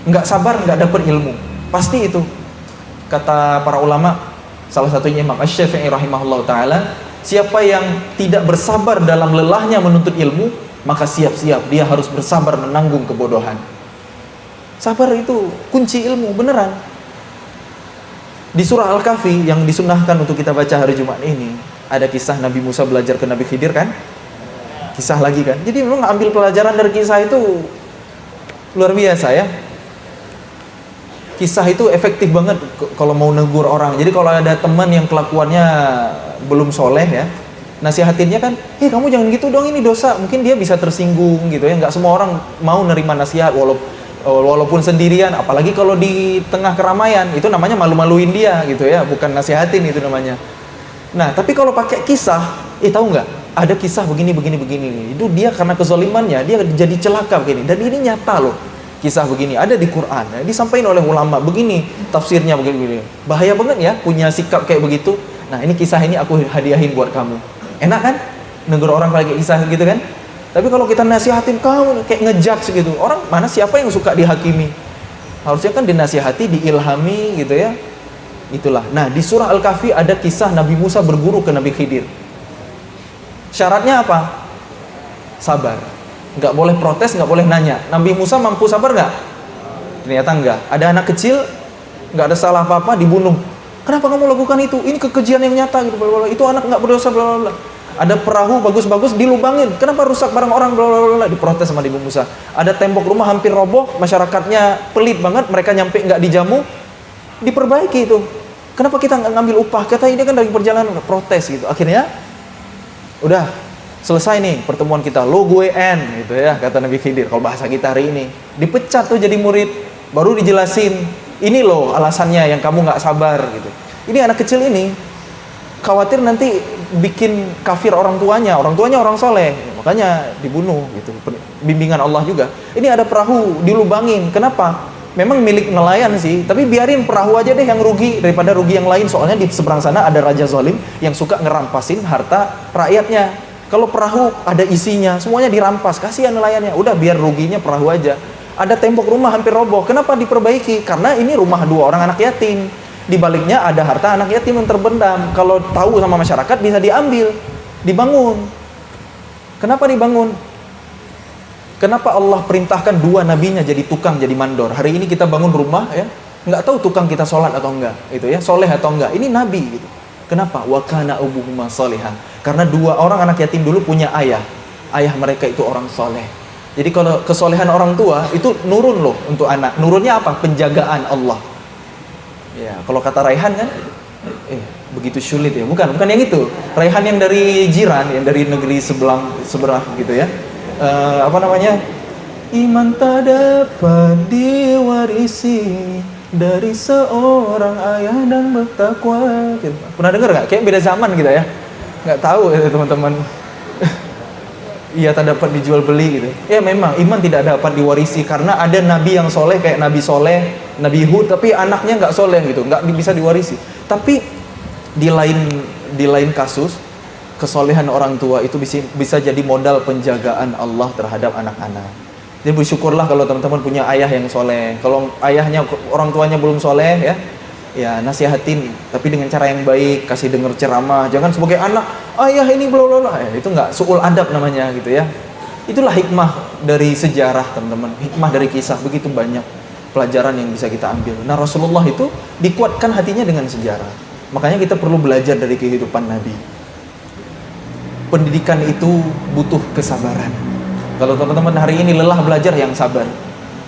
Nggak sabar nggak dapet ilmu. Pasti itu. Kata para ulama, salah satunya Imam Asy-Syafi'i rahimahullah ta'ala, siapa yang tidak bersabar dalam lelahnya menuntut ilmu, maka siap-siap dia harus bersabar menanggung kebodohan. Sabar itu kunci ilmu, beneran. Di surah Al-Kahfi yang disunahkan untuk kita baca hari Jumat ini, ada kisah Nabi Musa belajar ke Nabi Khidir kan? Kisah lagi kan? Jadi memang ambil pelajaran dari kisah itu luar biasa ya. Kisah itu efektif banget kalau mau negur orang. Jadi kalau ada teman yang kelakuannya belum soleh ya, nasihatinnya kan, kamu jangan gitu dong, ini dosa. Mungkin dia bisa tersinggung gitu ya. Nggak semua orang mau nerima nasihat walaupun sendirian, apalagi kalau di tengah keramaian, itu namanya malu-maluin dia gitu ya, bukan nasihatin itu namanya. Nah, tapi kalau pakai kisah, tahu nggak? Ada kisah begini nih. Itu dia karena kezalimannya, dia jadi celaka begini. Dan ini nyata loh, kisah begini ada di Quran. Ya, disampaikan oleh ulama begini, tafsirnya begini. Bahaya banget ya punya sikap kayak begitu. Nah, ini kisah ini aku hadiahin buat kamu. Enak kan? Negur orang pakai kisah gitu kan? Tapi kalau kita nasihatin kamu kayak ngejudge gitu, orang mana siapa yang suka dihakimi? Harusnya kan dinasihati, diilhami gitu ya. Itulah. Nah, di surah Al-Kahfi ada kisah Nabi Musa berguru ke Nabi Khidir. Syaratnya apa? Sabar. Nggak boleh protes, nggak boleh nanya. Nabi Musa mampu sabar nggak? Ternyata nggak. Ada anak kecil, nggak ada salah apa-apa, dibunuh. Kenapa kamu lakukan itu? Ini kekejian yang nyata gitu. Itu anak nggak berdosa, bla bla bla. Ada perahu bagus-bagus dilubangin, kenapa rusak barang orang, blablabla, diprotes sama Nabi Musa. Ada tembok rumah hampir roboh, masyarakatnya pelit banget, mereka nyampe nggak dijamu, diperbaiki itu. Kenapa kita nggak ngambil upah? Kata ini kan dari perjalanan, protes gitu. Akhirnya udah selesai nih pertemuan kita, lo gue en gitu ya, kata Nabi Khidir kalau bahasa kita hari ini. Dipecat tuh jadi murid, baru dijelasin, ini loh alasannya yang kamu nggak sabar gitu. Ini anak kecil ini khawatir nanti bikin kafir orang tuanya orang soleh, makanya dibunuh gitu. Bimbingan Allah juga. Ini ada perahu dilubangin, kenapa? Memang milik nelayan sih, tapi biarin perahu aja deh yang rugi daripada rugi yang lain. Soalnya di seberang sana ada raja zalim yang suka ngerampasin harta rakyatnya. Kalau perahu ada isinya, semuanya dirampas, kasihan nelayannya. Udah biar ruginya perahu aja. Ada tembok rumah hampir roboh. Kenapa diperbaiki? Karena ini rumah 2 orang anak yatim. Di baliknya ada harta anak yatim yang terbendam. Kalau tahu sama masyarakat bisa diambil, dibangun. Kenapa dibangun? Kenapa Allah perintahkan 2 nabinya jadi tukang, jadi mandor? Hari ini kita bangun rumah ya, nggak tahu tukang kita sholat atau enggak, itu ya, soleh atau enggak. Ini nabi gitu. Kenapa? Wa kana abuhuma sholihan. Karena 2 orang anak yatim dulu punya ayah. Ayah mereka itu orang soleh. Jadi kalau kesolehan orang tua itu nurun loh untuk anak. Nurunnya apa? Penjagaan Allah. Ya, kalau kata Raihan kan, begitu sulit ya. Bukan yang itu. Raihan yang dari jiran, yang dari negeri seberang gitu ya. Apa namanya? Iman tak dapat diwarisi dari seorang ayah dan bertakwa. Pernah dengar nggak? Kayak beda zaman kita ya. Nggak tahu ya teman-teman. Iya, tak dapat dijual beli gitu. Ya memang iman tidak dapat diwarisi karena ada nabi yang soleh kayak Nabi Soleh, Nabi Hud, tapi anaknya nggak soleh gitu, nggak bisa diwarisi. Tapi di lain kasus, kesolehan orang tua itu bisa jadi modal penjagaan Allah terhadap anak-anak. Jadi bersyukurlah kalau teman-teman punya ayah yang soleh. Kalau ayahnya, orang tuanya belum soleh ya nasihatin, tapi dengan cara yang baik, kasih dengar ceramah. Jangan sebagai anak, ayah ini bla bla bla. Itu enggak, suul adab namanya gitu ya. Itulah hikmah dari sejarah teman-teman, hikmah dari kisah, begitu banyak pelajaran yang bisa kita ambil. Nah, Rasulullah itu dikuatkan hatinya dengan sejarah. Makanya kita perlu belajar dari kehidupan Nabi. Pendidikan itu butuh kesabaran. Kalau teman-teman hari ini lelah belajar, yang sabar.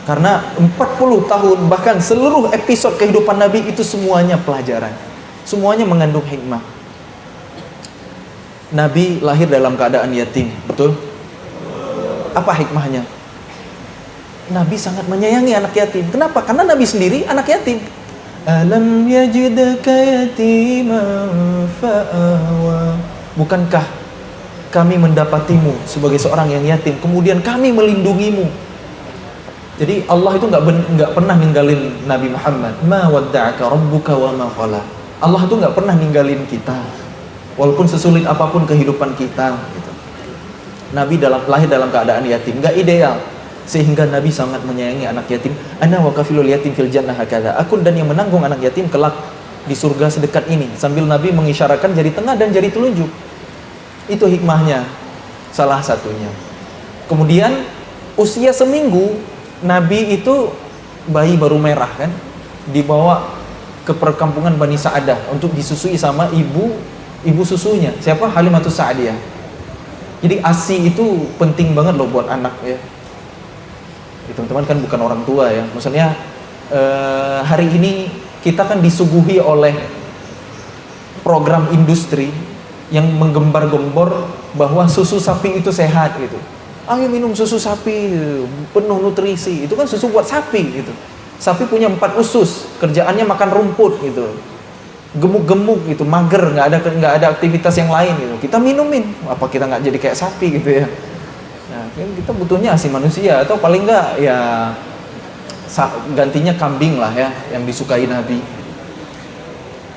Karena 40 tahun bahkan seluruh episode kehidupan Nabi itu semuanya pelajaran. Semuanya mengandung hikmah. Nabi lahir dalam keadaan yatim, betul? Apa hikmahnya? Nabi sangat menyayangi anak yatim. Kenapa? Karena Nabi sendiri anak yatim. Alam yajidka yatiman fa'awa. Bukankah kami mendapatimu sebagai seorang yang yatim, kemudian kami melindungimu. Jadi Allah itu nggak pernah ninggalin Nabi Muhammad. Ma wadda'aka rabbuka wa ma qala. Allah itu nggak pernah ninggalin kita, walaupun sesulit apapun kehidupan kita. Gitu. Nabi lahir dalam keadaan yatim, nggak ideal, sehingga Nabi sangat menyayangi anak yatim. Ana wa kafilul yatim fil jannah hakadha. Aku dan yang menanggung anak yatim kelak di surga sedekat ini. Sambil Nabi mengisyaratkan jari tengah dan jari telunjuk. Itu hikmahnya, salah satunya. Kemudian usia seminggu Nabi itu bayi baru merah kan, dibawa ke perkampungan Bani Sa'adah untuk disusui sama ibu susunya. Siapa? Halimatus Sa'diyah. Jadi ASI itu penting banget loh buat anak ya. Teman-teman kan bukan orang tua ya. Maksudnya hari ini kita kan disuguhi oleh program industri yang menggembar-gembor bahwa susu sapi itu sehat gitu. Ayo minum susu sapi, penuh nutrisi. Itu kan susu buat sapi gitu. Sapi punya 4 usus, kerjaannya makan rumput gitu. Gemuk-gemuk gitu, mager, nggak ada aktivitas yang lain gitu. Kita minumin, apa kita nggak jadi kayak sapi gitu ya? Nah, kita butuhnya ASI manusia, atau paling nggak ya gantinya kambing lah ya, yang disukai Nabi.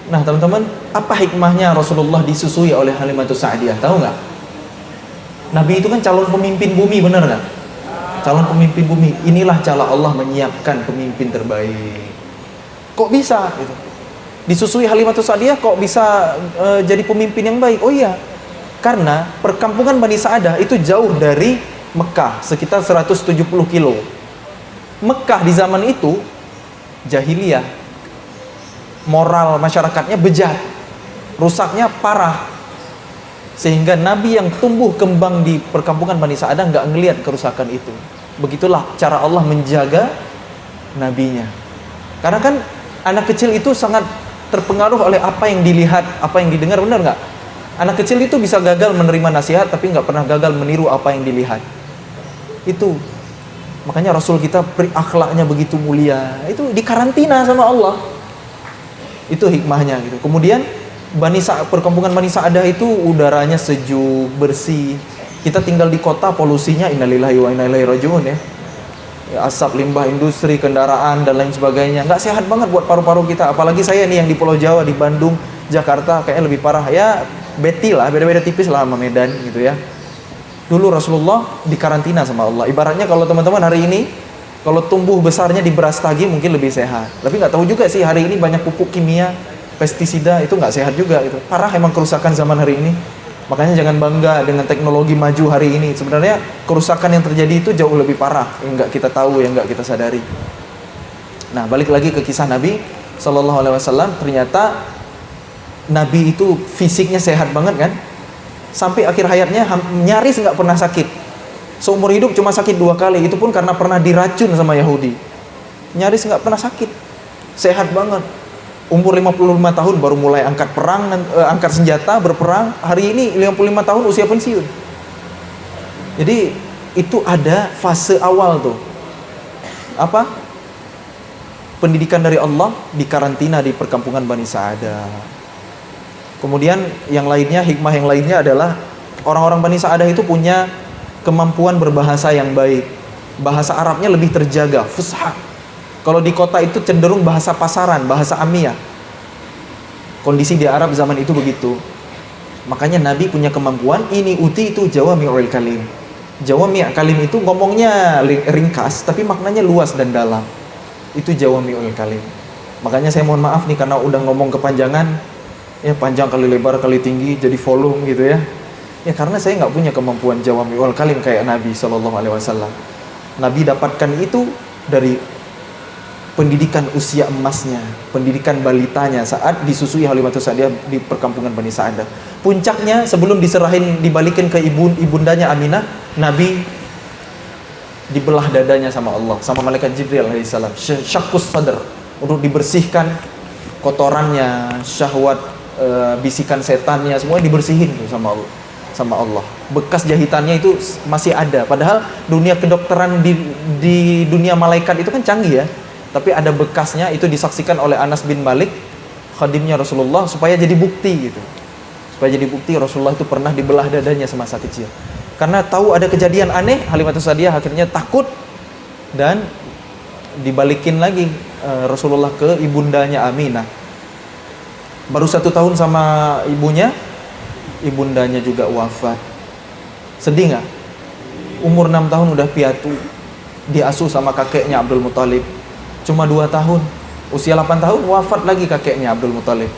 Nah teman-teman, apa hikmahnya Rasulullah disusui oleh Halimatus Sa'diyah? Tahu nggak? Nabi itu kan calon pemimpin bumi, benar nggak? Calon pemimpin bumi. Inilah cara Allah menyiapkan pemimpin terbaik. Kok bisa? Gitu. Disusui Halimatus Sa'diyah kok bisa jadi pemimpin yang baik? Oh iya, karena perkampungan Bani Sa'adah itu jauh dari Mekah, sekitar 170 kilo. Mekah di zaman itu jahiliyah, moral masyarakatnya bejat, rusaknya parah, sehingga Nabi yang tumbuh kembang di perkampungan Bani Sa'adah nggak ngelihat kerusakan itu. Begitulah cara Allah menjaga nabinya. Karena kan anak kecil itu sangat terpengaruh oleh apa yang dilihat, apa yang didengar, benar nggak? Anak kecil itu bisa gagal menerima nasihat, tapi nggak pernah gagal meniru apa yang dilihat. Itu makanya Rasul kita akhlaknya begitu mulia, itu dikarantina sama Allah. Itu hikmahnya gitu. Kemudian perkampungan Bani Sa'adah itu udaranya sejuk, bersih. Kita tinggal di kota, polusinya innalillahi wa inna ilaihi rajiun ya. Asap limbah industri, kendaraan dan lain sebagainya. Nggak sehat banget buat paru-paru kita. Apalagi saya nih yang di Pulau Jawa, di Bandung, Jakarta kayaknya lebih parah. Ya beti lah, beda-beda tipis lah sama Medan gitu ya. Dulu Rasulullah dikarantina sama Allah. Ibaratnya kalau teman-teman hari ini, kalau tumbuh besarnya di beras tagi mungkin lebih sehat. Tapi nggak tahu juga sih, hari ini banyak pupuk kimia, pestisida, itu nggak sehat juga gitu. Parah emang kerusakan zaman hari ini. Makanya jangan bangga dengan teknologi maju hari ini. Sebenarnya kerusakan yang terjadi itu jauh lebih parah, yang nggak kita tahu, yang nggak kita sadari. Nah, balik lagi ke kisah Nabi Sallallahu Alaihi Wasallam. Ternyata Nabi itu fisiknya sehat banget kan, sampai akhir hayatnya nyaris nggak pernah sakit. Seumur hidup cuma sakit 2 kali, itu pun karena pernah diracun sama Yahudi. Nyaris nggak pernah sakit, sehat banget. Umur 55 tahun baru mulai angkat perang, angkat senjata, berperang. Hari ini 55 tahun usia pensiun. Jadi itu ada fase awal tuh. Apa? Pendidikan dari Allah dikarantina di perkampungan Bani Sa'adah. Kemudian yang lainnya, hikmah yang lainnya adalah orang-orang Bani Sa'adah itu punya kemampuan berbahasa yang baik. Bahasa Arabnya lebih terjaga, fusha. Kalau di kota itu cenderung bahasa pasaran, bahasa amiyah. Kondisi di Arab zaman itu begitu. Makanya Nabi punya kemampuan, ini uti itu jawami'ul kalim. Jawami' kalim itu ngomongnya ringkas, tapi maknanya luas dan dalam. Itu jawami'ul kalim. Makanya saya mohon maaf nih, karena udah ngomong kepanjangan, ya panjang kali lebar kali tinggi, jadi volume gitu ya. Ya karena saya nggak punya kemampuan jawami'ul kalim kayak Nabi SAW. Nabi dapatkan itu dari pendidikan usia emasnya, pendidikan balitanya saat disusui Halimatus Sa'diyah di perkampungan Bani Sa'adah. Puncaknya sebelum diserahin, dibalikin ke ibundanya Aminah, Nabi dibelah dadanya sama Allah, sama malaikat Jibril alaihissalam. Syakkus sadr, untuk dibersihkan kotorannya, syahwat, bisikan setannya, semua dibersihin tuh sama Allah. Bekas jahitannya itu masih ada. Padahal dunia kedokteran di dunia malaikat itu kan canggih ya. Tapi ada bekasnya, itu disaksikan oleh Anas bin Malik, khadimnya Rasulullah, supaya jadi bukti gitu. Supaya jadi bukti Rasulullah itu pernah dibelah dadanya semasa kecil. Karena tahu ada kejadian aneh, Halimatus Sa'diyah akhirnya takut dan dibalikin lagi Rasulullah ke ibundanya Aminah. Baru 1 tahun sama ibunya, ibundanya juga wafat. Sedih nggak? Umur 6 tahun udah piatu, diasuh sama kakeknya Abdul Muthalib. Cuma 2 tahun, usia 8 tahun wafat lagi kakeknya Abdul Muthalib.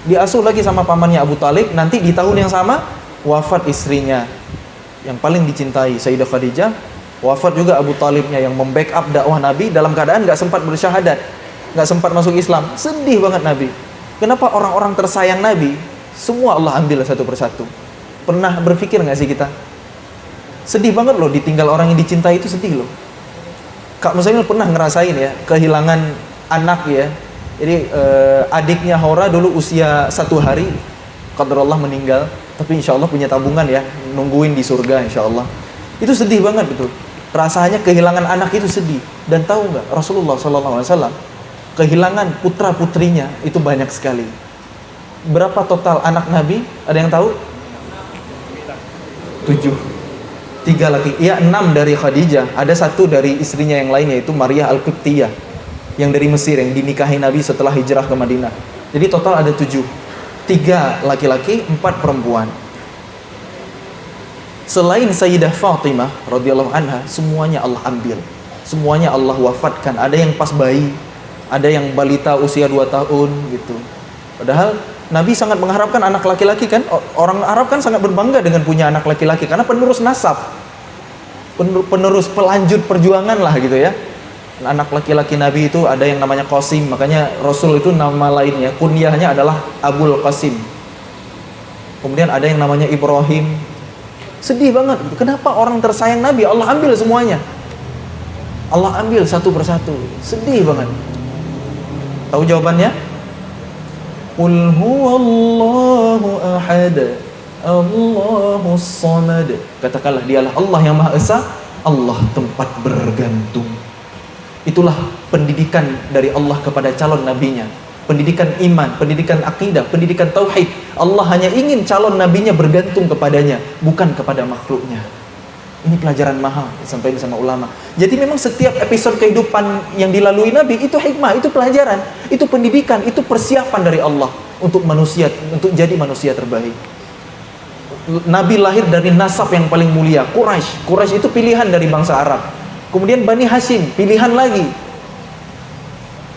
Diasuh lagi sama pamannya Abu Talib. Nanti di tahun yang sama wafat istrinya yang paling dicintai, Sayyidah Khadijah. Wafat juga Abu Talibnya yang membackup dakwah Nabi dalam keadaan nggak sempat bersyahadat, nggak sempat masuk Islam. Sedih banget Nabi. Kenapa orang-orang tersayang Nabi semua Allah ambil satu persatu? Pernah berpikir nggak sih kita? Sedih banget loh, ditinggal orang yang dicintai itu sedih loh. Kak Musaimil pernah ngerasain ya, kehilangan anak ya. Jadi adiknya Hora dulu usia 1 hari, qadarullah meninggal. Tapi insya Allah punya tabungan ya, nungguin di surga insya Allah. Itu sedih banget betul. Rasanya kehilangan anak itu sedih. Dan tahu nggak, Rasulullah SAW kehilangan putra putrinya itu banyak sekali. Berapa total anak Nabi? Ada yang tahu? 7. 3 laki, ya 6 dari Khadijah, ada 1 dari istrinya yang lain, yaitu Maria Al-Qibtiyah yang dari Mesir, yang dinikahi Nabi setelah hijrah ke Madinah. Jadi total ada 7, 3 laki-laki, 4 perempuan. Selain Sayyidah Fatimah radhiyallahu anha, semuanya Allah ambil, semuanya Allah wafatkan. Ada yang pas bayi, ada yang balita usia 2 tahun gitu. Padahal Nabi sangat mengharapkan anak laki-laki kan. Orang Arab kan sangat berbangga dengan punya anak laki-laki, karena penerus nasab, penerus pelanjut perjuangan lah gitu ya. Anak laki-laki Nabi itu ada yang namanya Qasim. Makanya Rasul itu nama lainnya, kunyahnya adalah Abul Qasim. Kemudian ada yang namanya Ibrahim. Sedih banget. Kenapa orang tersayang Nabi Allah ambil semuanya? Allah ambil satu persatu. Sedih banget. Tahu jawabannya? Qul huwallahu ahad, Allahus samad. Katakanlah, dialah Allah yang Maha Esa, Allah tempat bergantung. Itulah pendidikan dari Allah kepada calon nabinya. Pendidikan iman, pendidikan akidah, pendidikan tauhid. Allah hanya ingin calon nabinya bergantung kepadanya, bukan kepada makhluknya. Ini pelajaran mahal disampaikan sama ulama. Jadi memang setiap episode kehidupan yang dilalui Nabi itu hikmah, itu pelajaran, itu pendidikan, itu persiapan dari Allah untuk manusia, untuk jadi manusia terbaik. Nabi lahir dari nasab yang paling mulia, Quraisy. Quraisy itu pilihan dari bangsa Arab. Kemudian Bani Hashim, pilihan lagi.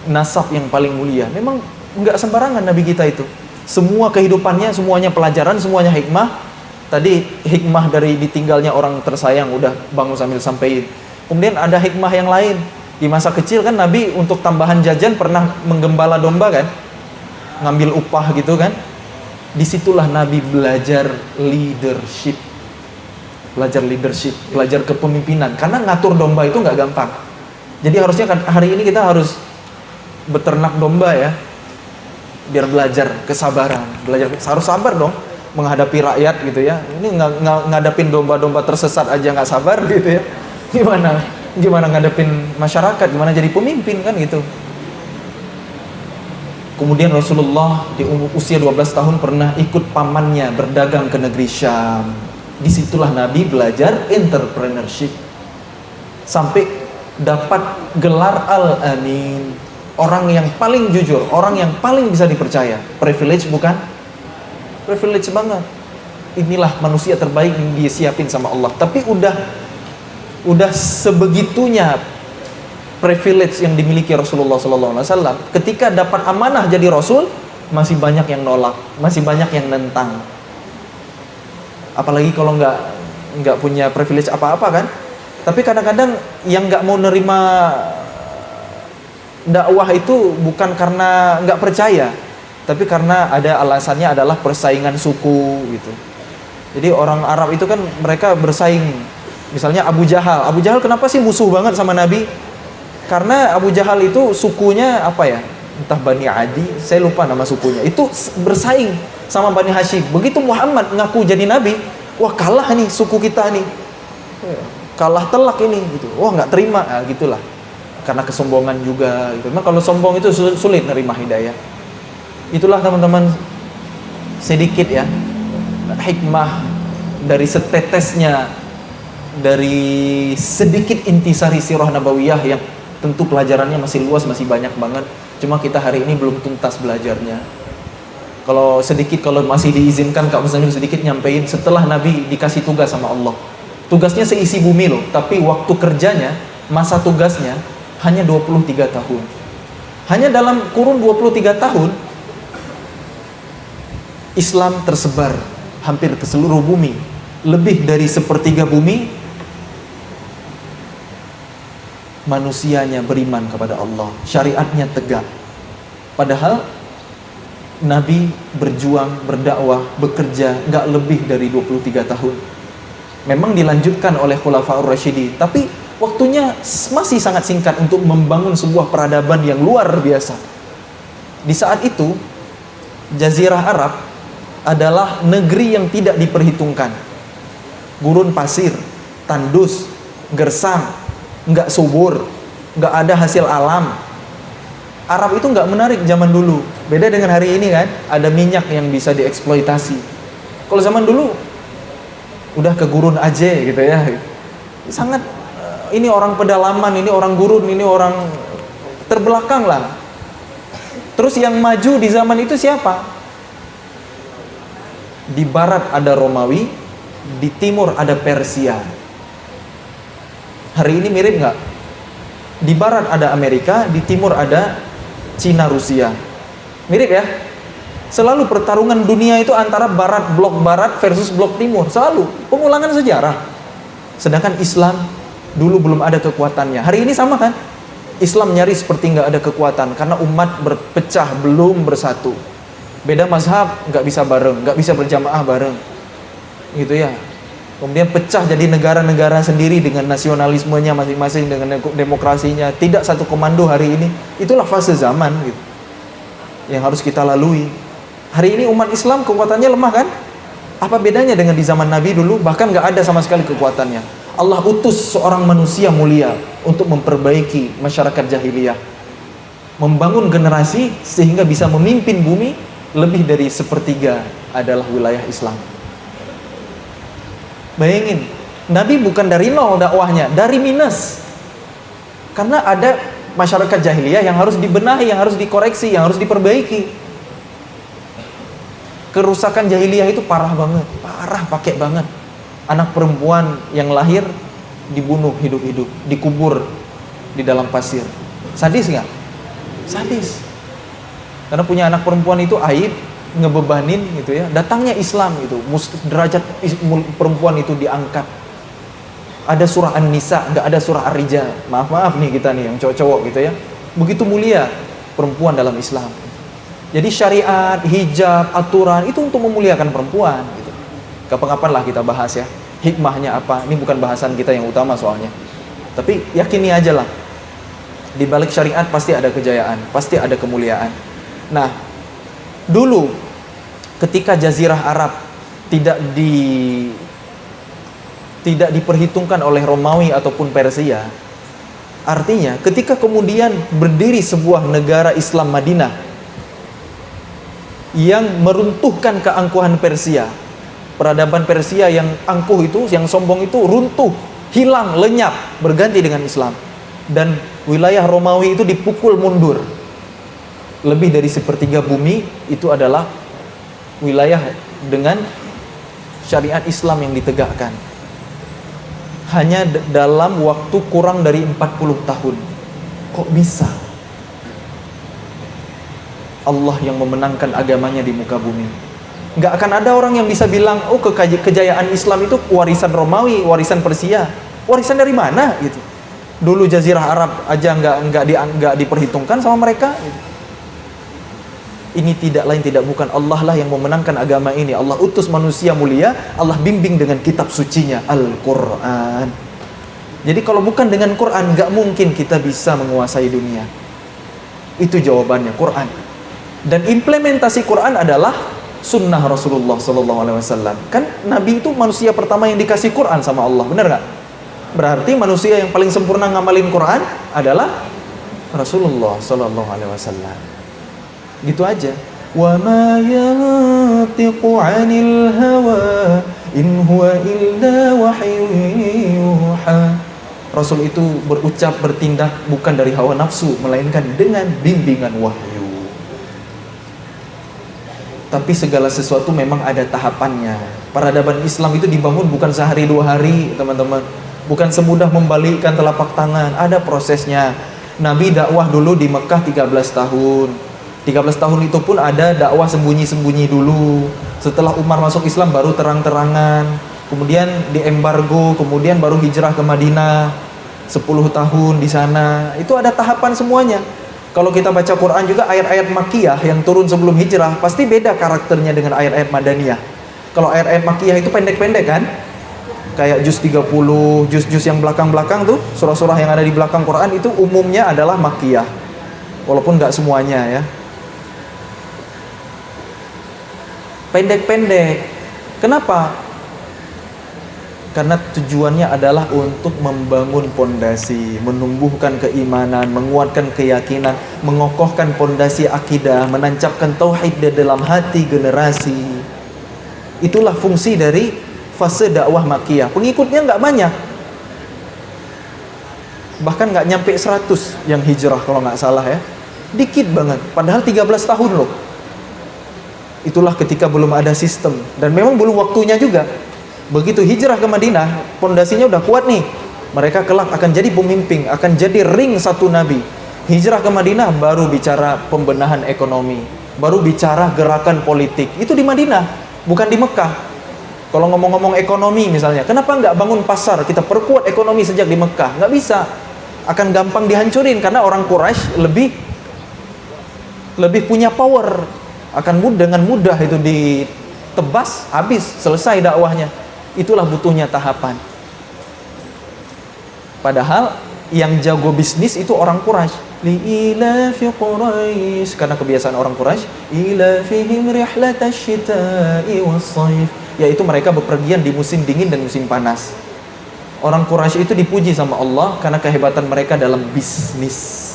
Nasab yang paling mulia. Memang nggak sembarangan Nabi kita itu. Semua kehidupannya, semuanya pelajaran, semuanya hikmah. Tadi hikmah dari ditinggalnya orang tersayang, udah bangun sambil sampein. Kemudian ada hikmah yang lain. Di masa kecil kan Nabi untuk tambahan jajan pernah menggembala domba kan? Ngambil upah gitu kan? Disitulah Nabi belajar leadership. Belajar kepemimpinan. Karena ngatur domba itu nggak gampang. Jadi harusnya kan hari ini kita harus beternak domba ya. Biar belajar kesabaran, harus sabar dong menghadapi rakyat gitu ya. Ini ngadapin domba-domba tersesat aja nggak sabar gitu ya. Gimana ngadepin masyarakat, gimana jadi pemimpin kan gitu. Kemudian Rasulullah di usia 12 tahun pernah ikut pamannya berdagang ke negeri Syam. Disitulah Nabi belajar entrepreneurship sampai dapat gelar Al-Amin, orang yang paling jujur, orang yang paling bisa dipercaya. Privilege bukan? Privilege banget. Inilah manusia terbaik yang dia siapin sama Allah. Tapi udah sebegitunya privilege yang dimiliki Rasulullah SAW. Ketika dapat amanah jadi Rasul, masih banyak yang nolak, masih banyak yang nentang. Apalagi kalau nggak punya privilege apa-apa kan. Tapi kadang-kadang yang nggak mau nerima dakwah itu bukan karena nggak percaya, tapi karena ada alasannya adalah persaingan suku gitu. Jadi orang Arab itu kan mereka bersaing. Misalnya Abu Jahal kenapa sih musuh banget sama Nabi? Karena Abu Jahal itu sukunya apa ya? Entah Bani Adi, saya lupa nama sukunya. Itu bersaing sama Bani Hashim. Begitu Muhammad ngaku jadi Nabi, wah kalah nih suku kita nih. Kalah telak ini gitu. Wah nggak terima, nah, gitulah. Karena kesombongan juga gitu. Memang kalau sombong itu sulit nerima hidayah. Itulah teman-teman sedikit ya hikmah dari setetesnya, dari sedikit intisari sirah nabawiyah yang tentu pelajarannya masih luas, masih banyak banget. Cuma kita hari ini belum tuntas belajarnya. Kalau masih diizinkan Kak Musamil sedikit nyampein, setelah Nabi dikasih tugas sama Allah. Tugasnya seisi bumi loh, tapi waktu kerjanya, masa tugasnya hanya 23 tahun. Hanya dalam kurun 23 tahun Islam tersebar hampir ke seluruh bumi. Lebih dari sepertiga bumi manusianya beriman kepada Allah, syariatnya tegak. Padahal Nabi berjuang, berdakwah, bekerja gak lebih dari 23 tahun. Memang dilanjutkan oleh Khulafaur Rasyidin, tapi waktunya masih sangat singkat untuk membangun sebuah peradaban yang luar biasa. Di saat itu, Jazirah Arab adalah negeri yang tidak diperhitungkan. Gurun pasir, tandus, gersang, nggak subur, nggak ada hasil alam. Arab itu nggak menarik zaman dulu. Beda dengan hari ini kan, ada minyak yang bisa dieksploitasi. Kalau zaman dulu, udah ke gurun aja gitu ya. Sangat ini orang pedalaman, ini orang gurun, ini orang terbelakang lah. Terus yang maju di zaman itu siapa? Di barat ada Romawi, di timur ada Persia. Hari ini mirip nggak? Di barat ada Amerika, di timur ada Cina, Rusia. Mirip ya? Selalu pertarungan dunia itu antara blok barat versus blok timur. Selalu pengulangan sejarah. Sedangkan Islam dulu belum ada kekuatannya. Hari ini sama kan? Islam nyaris seperti nggak ada kekuatan karena umat berpecah, belum bersatu. Beda mazhab nggak bisa bareng, nggak bisa berjamaah bareng, gitu ya. Kemudian pecah jadi negara-negara sendiri dengan nasionalismenya masing-masing, dengan demokrasinya. Tidak satu komando hari ini. Itulah fase zaman gitu, yang harus kita lalui. Hari ini umat Islam kekuatannya lemah kan? Apa bedanya dengan di zaman Nabi dulu? Bahkan nggak ada sama sekali kekuatannya. Allah utus seorang manusia mulia untuk memperbaiki masyarakat jahiliyah, membangun generasi sehingga bisa memimpin bumi. Lebih dari sepertiga adalah wilayah Islam. Bayangin, Nabi bukan dari nol dakwahnya, dari minus. Karena ada masyarakat jahiliyah yang harus dibenahi, yang harus dikoreksi, yang harus diperbaiki. kerusakan jahiliyah itu parah banget, parah pakai banget. Anak perempuan yang lahir dibunuh hidup-hidup, dikubur di dalam pasir. Sadis nggak? Sadis. Karena punya anak perempuan itu aib, ngebebanin gitu ya. Datangnya Islam gitu, derajat perempuan itu diangkat. Ada surah An-Nisa, nggak ada surah Ar-Rijal. Maaf nih kita nih yang cowok-cowok gitu ya. Begitu mulia perempuan dalam Islam. Jadi syariat, hijab, aturan itu untuk memuliakan perempuan gitu. Kapan-kapan lah kita bahas ya, hikmahnya apa. Ini bukan bahasan kita yang utama soalnya. Tapi yakini aja lah, di balik syariat pasti ada kejayaan, pasti ada kemuliaan. Nah, dulu ketika Jazirah Arab tidak diperhitungkan oleh Romawi ataupun Persia, artinya ketika kemudian berdiri sebuah negara Islam Madinah yang meruntuhkan keangkuhan Persia, peradaban Persia yang angkuh itu, yang sombong itu runtuh, hilang, lenyap, berganti dengan Islam. Dan wilayah Romawi itu dipukul mundur. Lebih dari sepertiga bumi itu adalah wilayah dengan syariat Islam yang ditegakkan. Hanya dalam waktu kurang dari 40 tahun. Kok bisa Allah yang memenangkan agamanya di muka bumi? Nggak akan ada orang yang bisa bilang, oh kejayaan Islam itu warisan Romawi, warisan Persia. Warisan dari mana gitu? Dulu Jazirah Arab aja nggak diperhitungkan sama mereka gitu. Ini tidak lain tidak bukan Allah lah yang memenangkan agama ini. Allah utus manusia mulia, Allah bimbing dengan kitab sucinya Al-Quran. Jadi kalau bukan dengan Quran, nggak mungkin kita bisa menguasai dunia. Itu jawabannya, Quran. Dan implementasi Quran adalah sunnah Rasulullah SAW. Kan Nabi itu manusia pertama yang dikasih Quran sama Allah, benar nggak? Berarti manusia yang paling sempurna ngamalin Quran adalah Rasulullah SAW. Gitu aja. Wa ma yantiqu 'anil hawa in huwa illa wahyun yuha. Rasul itu berucap, bertindak bukan dari hawa nafsu, melainkan dengan bimbingan wahyu. Tapi segala sesuatu memang ada tahapannya. Peradaban Islam itu dibangun bukan sehari dua hari, teman-teman. Bukan semudah membalikkan telapak tangan, ada prosesnya. Nabi dakwah dulu di Mekah 13 tahun. 13 tahun itu pun ada dakwah sembunyi-sembunyi dulu. Setelah Umar masuk Islam baru terang-terangan. Kemudian diembargo, kemudian baru hijrah ke Madinah. 10 tahun di sana. Itu ada tahapan semuanya. Kalau kita baca Quran juga ayat-ayat Makkiyah yang turun sebelum hijrah pasti beda karakternya dengan ayat-ayat Madaniyah. Kalau ayat-ayat Makkiyah itu pendek-pendek kan? Kayak juz 30, juz-juz yang belakang-belakang tuh, surah-surah yang ada di belakang Quran itu umumnya adalah Makkiyah. Walaupun nggak semuanya ya. Pendek-pendek. Kenapa? Karena tujuannya adalah untuk membangun pondasi, menumbuhkan keimanan, menguatkan keyakinan, mengokohkan pondasi akidah, menancapkan tauhid di dalam hati generasi. Itulah fungsi dari fase dakwah Makkiyah. Pengikutnya nggak banyak, bahkan nggak nyampe 100 yang hijrah kalau nggak salah ya, dikit banget. Padahal 13 tahun loh. Itulah ketika belum ada sistem dan memang belum waktunya juga. Begitu hijrah ke Madinah, pondasinya udah kuat nih. Mereka kelak akan jadi pemimpin, akan jadi ring satu Nabi. Hijrah ke Madinah baru bicara pembenahan ekonomi, baru bicara gerakan politik. Itu di Madinah, bukan di Mekah. Kalau ngomong-ngomong ekonomi misalnya, kenapa nggak bangun pasar? Kita perkuat ekonomi sejak di Mekah. Nggak bisa, akan gampang dihancurin karena orang Quraisy lebih punya power. Akan dengan mudah itu ditebas, habis, selesai dakwahnya. Itulah butuhnya tahapan. Padahal yang jago bisnis itu orang Quraisy. Li'ilafi Quraisy, karena kebiasaan orang Quraisy, ilafihim rihlatash shita'i was-shayf, yaitu mereka bepergian di musim dingin dan musim panas. Orang Quraisy itu dipuji sama Allah karena kehebatan mereka dalam bisnis.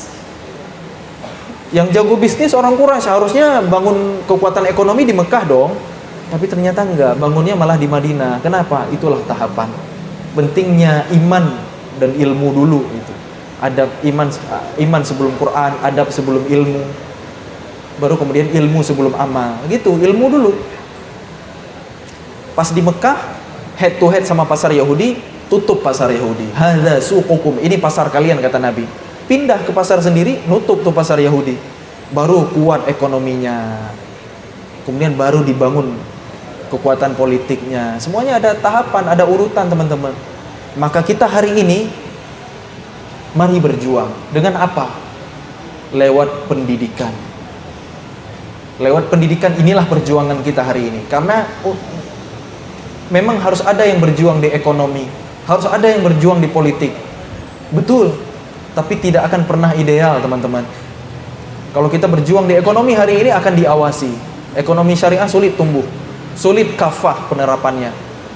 Yang jago bisnis orang Quraisy, harusnya bangun kekuatan ekonomi di Mekah dong. Tapi ternyata enggak, bangunnya malah di Madinah. Kenapa? Itulah tahapan. Pentingnya iman dan ilmu dulu itu. Adab iman sebelum Quran, adab sebelum ilmu. Baru kemudian ilmu sebelum amal. Gitu, ilmu dulu. Pas di Mekah, head to head sama pasar Yahudi, tutup pasar Yahudi. Hadza suqukum, ini pasar kalian kata Nabi. Pindah ke pasar sendiri, nutup tuh pasar Yahudi. Baru kuat ekonominya. Kemudian baru dibangun kekuatan politiknya. Semuanya ada tahapan, ada urutan teman-teman. Maka kita hari ini mari berjuang. Dengan apa? Lewat pendidikan. Lewat pendidikan inilah perjuangan kita hari ini. Karena memang harus ada yang berjuang di ekonomi, harus ada yang berjuang di politik. Betul, tapi tidak akan pernah ideal teman-teman. Kalau kita berjuang di ekonomi hari ini akan diawasi. Ekonomi syariah sulit tumbuh, sulit kafah penerapannya.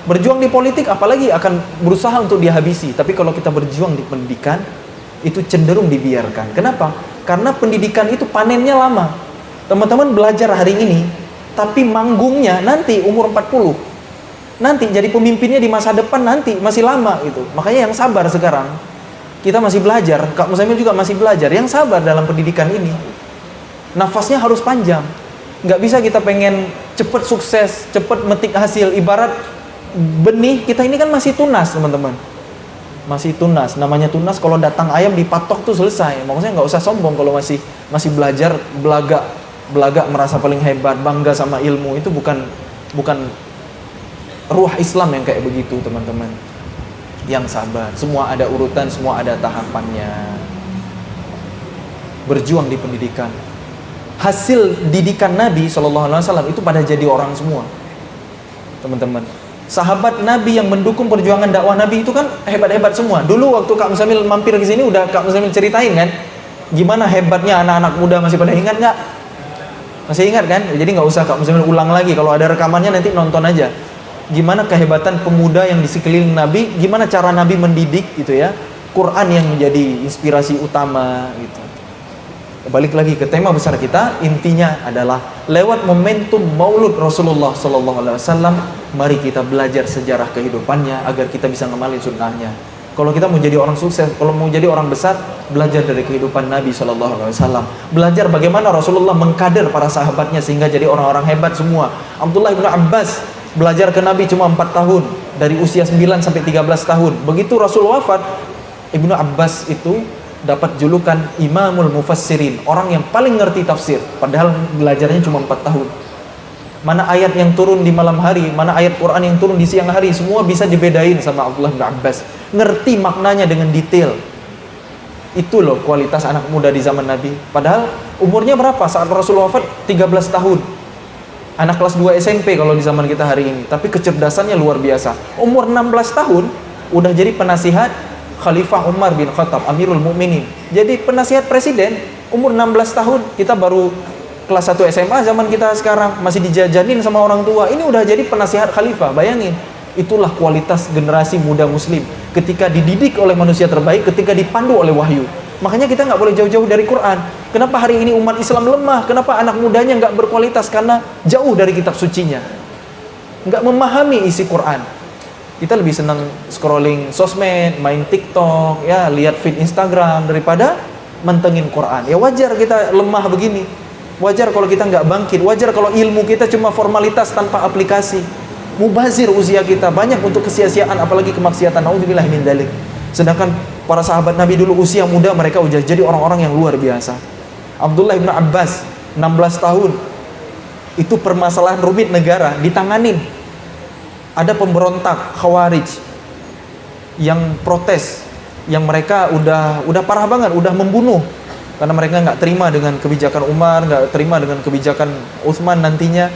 Berjuang di politik apalagi akan berusaha untuk dihabisi. Tapi kalau kita berjuang di pendidikan, itu cenderung dibiarkan. Kenapa? Karena pendidikan itu panennya lama. Teman-teman belajar hari ini, tapi manggungnya nanti umur 40. Nanti jadi pemimpinnya di masa depan nanti masih lama gitu. Makanya yang sabar sekarang. Kita masih belajar, Kak Muzamil juga masih belajar. Yang sabar dalam pendidikan ini. Nafasnya harus panjang. Nggak bisa kita pengen cepat sukses, cepat metik hasil. Ibarat benih kita ini kan masih tunas teman-teman. Masih tunas. Namanya tunas kalau datang ayam dipatok tuh selesai. Maksudnya nggak usah sombong kalau masih belajar, belaga merasa paling hebat, bangga sama ilmu. Itu bukan ruh Islam yang kayak begitu teman-teman. Yang sabar, semua ada urutan, semua ada tahapannya. Berjuang di pendidikan. Hasil didikan Nabi SAW itu pada jadi orang semua teman-teman. Sahabat Nabi yang mendukung perjuangan dakwah Nabi itu kan hebat-hebat semua. Dulu waktu Kak Muzamil mampir ke sini udah Kak Muzamil ceritain kan, gimana hebatnya anak-anak muda. Masih pada ingat nggak? Masih ingat kan? Jadi nggak usah Kak Muzamil ulang lagi. Kalau ada rekamannya nanti nonton aja. Gimana kehebatan pemuda yang di sekeliling Nabi, gimana cara Nabi mendidik gitu ya. Quran yang menjadi inspirasi utama gitu. Balik lagi ke tema besar kita, intinya adalah lewat momentum Maulud Rasulullah SAW, mari kita belajar sejarah kehidupannya agar kita bisa ngamalin sunnahnya. Kalau kita mau jadi orang sukses, kalau mau jadi orang besar, belajar dari kehidupan Nabi SAW. Belajar bagaimana Rasulullah mengkader para sahabatnya sehingga jadi orang-orang hebat semua. Abdullah bin Abbas belajar ke Nabi cuma 4 tahun, dari usia 9 sampai 13 tahun. Begitu Rasul wafat, Ibnu Abbas itu dapat julukan Imamul Mufassirin, orang yang paling ngerti tafsir, padahal belajarnya cuma 4 tahun. Mana ayat yang turun di malam hari, mana ayat Quran yang turun di siang hari, semua bisa dibedain sama Abdullah bin Abbas. Ngerti maknanya dengan detail. Itu loh kualitas anak muda di zaman Nabi. Padahal umurnya berapa saat Rasul wafat? 13 tahun. Anak kelas 2 SMP kalau di zaman kita hari ini. Tapi kecerdasannya luar biasa. Umur 16 tahun udah jadi penasihat Khalifah Umar bin Khattab, Amirul Mukminin. Jadi penasihat presiden umur 16 tahun. Kita baru kelas 1 SMA zaman kita sekarang, masih dijajanin sama orang tua. Ini udah jadi penasihat khalifah. Bayangin. Itulah kualitas generasi muda muslim ketika dididik oleh manusia terbaik, ketika dipandu oleh wahyu. Makanya kita nggak boleh jauh-jauh dari Quran. Kenapa hari ini umat Islam lemah? Kenapa anak mudanya nggak berkualitas? Karena jauh dari kitab sucinya, nggak memahami isi Quran. Kita lebih senang scrolling sosmed, main TikTok, ya lihat feed Instagram daripada mentengin Quran. Ya wajar kita lemah begini. Wajar kalau kita nggak bangkit. Wajar kalau ilmu kita cuma formalitas tanpa aplikasi. Mubazir usia kita banyak untuk kesia-siaan, apalagi kemaksiatan. Nauzubillah min dzalik. Sedangkan para sahabat Nabi dulu usia muda mereka udah jadi orang-orang yang luar biasa. Abdullah bin Abbas 16 tahun. Itu permasalahan rumit negara ditanganin. Ada pemberontak Khawarij yang protes, yang mereka udah parah banget, udah membunuh karena mereka nggak terima dengan kebijakan Umar, nggak terima dengan kebijakan Utsman nantinya.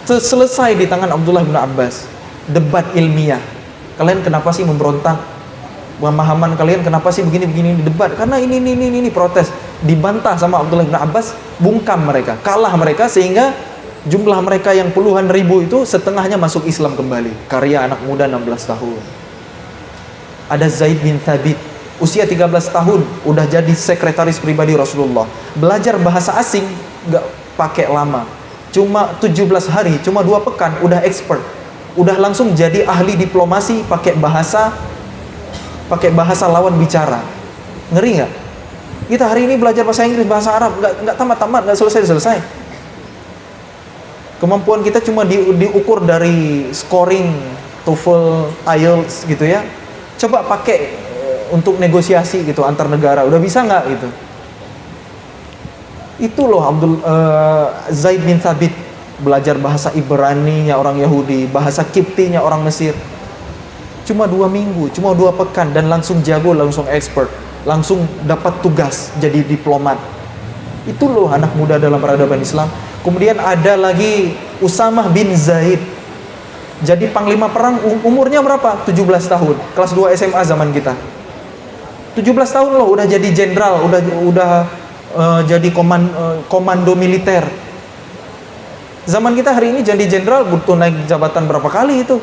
Selesai di tangan Abdullah bin Abbas. Debat ilmiah. Kalian kenapa sih memberontak? Pemahaman kalian kenapa sih begini-begini? Debat karena ini protes. Dibantah sama Abdullah bin Abbas, bungkam mereka, kalah mereka sehingga jumlah mereka yang puluhan ribu itu setengahnya masuk Islam kembali. Karya anak muda 16 tahun. Ada Zaid bin Thabit, usia 13 tahun udah jadi sekretaris pribadi Rasulullah. Belajar bahasa asing nggak pakai lama, cuma 17 hari, cuma 2 pekan udah expert. Udah langsung jadi ahli diplomasi pakai bahasa lawan bicara. Ngeri nggak? Kita hari ini belajar bahasa Inggris, bahasa Arab nggak tamat-tamat, nggak selesai. Kemampuan kita cuma diukur dari scoring TOEFL, IELTS gitu ya. Coba pakai untuk negosiasi gitu antar negara, udah bisa nggak gitu? Itu loh Zaid bin Thabit belajar bahasa Ibrani-nya orang Yahudi, bahasa Kipti-nya orang Mesir. Cuma 2 minggu, cuma 2 pekan dan langsung jago, langsung expert, langsung dapat tugas jadi diplomat. Itu loh anak muda dalam peradaban Islam. Kemudian ada lagi Usamah bin Zaid. Jadi panglima perang, umurnya berapa? 17 tahun. Kelas 2 SMA zaman kita. 17 tahun loh udah jadi jenderal, udah jadi komando militer. Zaman kita hari ini jadi jenderal butuh naik jabatan berapa kali itu?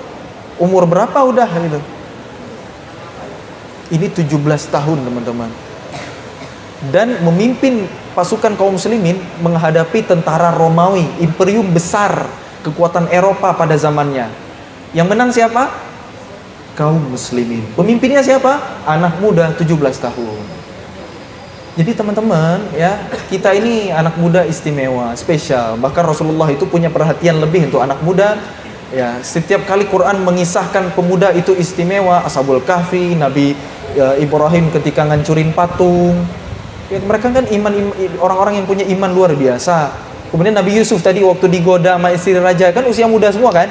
Umur berapa udah gitu. Ini 17 tahun teman-teman. Dan memimpin pasukan kaum muslimin menghadapi tentara Romawi, imperium besar, kekuatan Eropa pada zamannya. Yang menang siapa? Kaum muslimin. Pemimpinnya siapa? Anak muda 17 tahun. Jadi teman-teman ya, kita ini anak muda istimewa, spesial. Bahkan Rasulullah itu punya perhatian lebih untuk anak muda. Ya, setiap kali Quran mengisahkan pemuda itu istimewa, Ashabul Kahfi, Nabi Ibrahim ketika ngancurin patung. Ya, mereka kan orang-orang yang punya iman luar biasa. Kemudian Nabi Yusuf tadi waktu digoda sama istri raja, kan usia muda semua kan?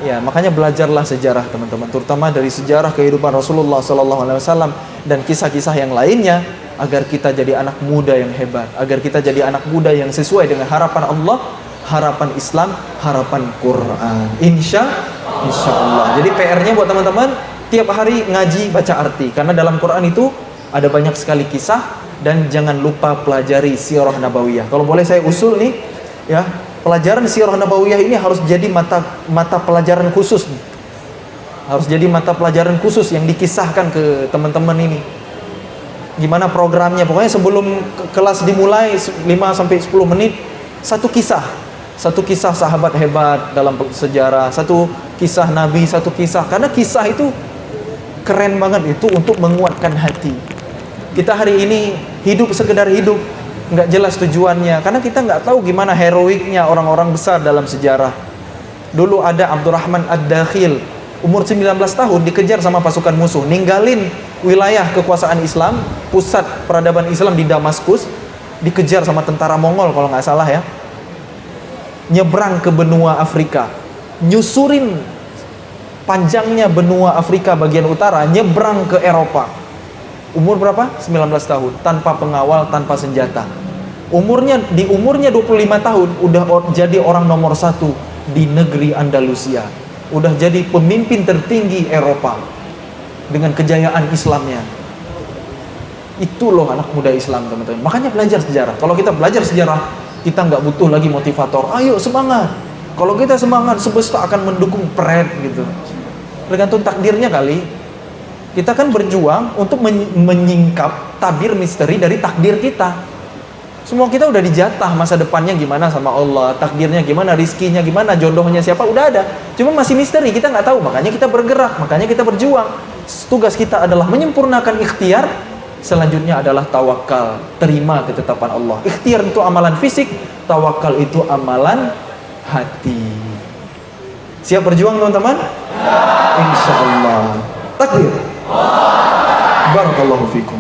Ya, makanya belajarlah sejarah teman-teman, terutama dari sejarah kehidupan Rasulullah SAW dan kisah-kisah yang lainnya, agar kita jadi anak muda yang hebat, agar kita jadi anak muda yang sesuai dengan harapan Allah, harapan Islam, harapan Quran. Insya Allah. Jadi PR-nya buat teman-teman, tiap hari ngaji baca arti, karena dalam Quran itu ada banyak sekali kisah. Dan jangan lupa pelajari Sirah Nabawiyah. Kalau boleh saya usul nih, ya, pelajaran Sirah Nabawiyah ini harus jadi mata pelajaran khusus. Harus jadi mata pelajaran khusus yang dikisahkan ke teman-teman ini. Gimana programnya? Pokoknya sebelum kelas dimulai 5-10 menit satu kisah sahabat hebat dalam sejarah, satu kisah Nabi, satu kisah. Karena kisah itu keren banget, itu untuk menguatkan hati. Kita hari ini hidup sekedar hidup, nggak jelas tujuannya, karena kita nggak tahu gimana heroiknya orang-orang besar dalam sejarah. Dulu ada Abdurrahman Ad-Dakhil, umur 19 tahun dikejar sama pasukan musuh, ninggalin wilayah kekuasaan Islam, pusat peradaban Islam di Damaskus, dikejar sama tentara Mongol kalau nggak salah ya. Nyebrang ke benua Afrika, nyusurin panjangnya benua Afrika bagian utara, nyebrang ke Eropa. Umur berapa? 19 tahun, tanpa pengawal, tanpa senjata. Di umurnya 25 tahun udah jadi orang nomor 1 di negeri Andalusia. Udah jadi pemimpin tertinggi Eropa dengan kejayaan Islamnya. Itu loh anak muda Islam teman-teman. Makanya belajar sejarah. Kalau kita belajar sejarah, kita nggak butuh lagi motivator. Ayo semangat. Kalau kita semangat, semesta akan mendukung gitu. Tergantung takdirnya kali. Kita kan berjuang untuk menyingkap tabir misteri dari takdir kita. Semua kita udah dijatah masa depannya gimana sama Allah, takdirnya gimana, rizkinya gimana, jodohnya siapa, udah ada. Cuma masih misteri, kita nggak tahu. Makanya kita bergerak, makanya kita berjuang. Tugas kita adalah menyempurnakan ikhtiar. Selanjutnya adalah tawakal, terima ketetapan Allah. Ikhtiar itu amalan fisik, tawakal itu amalan hati. Siap berjuang teman-teman? Insya Allah. Takbir. Barakallahu fikum.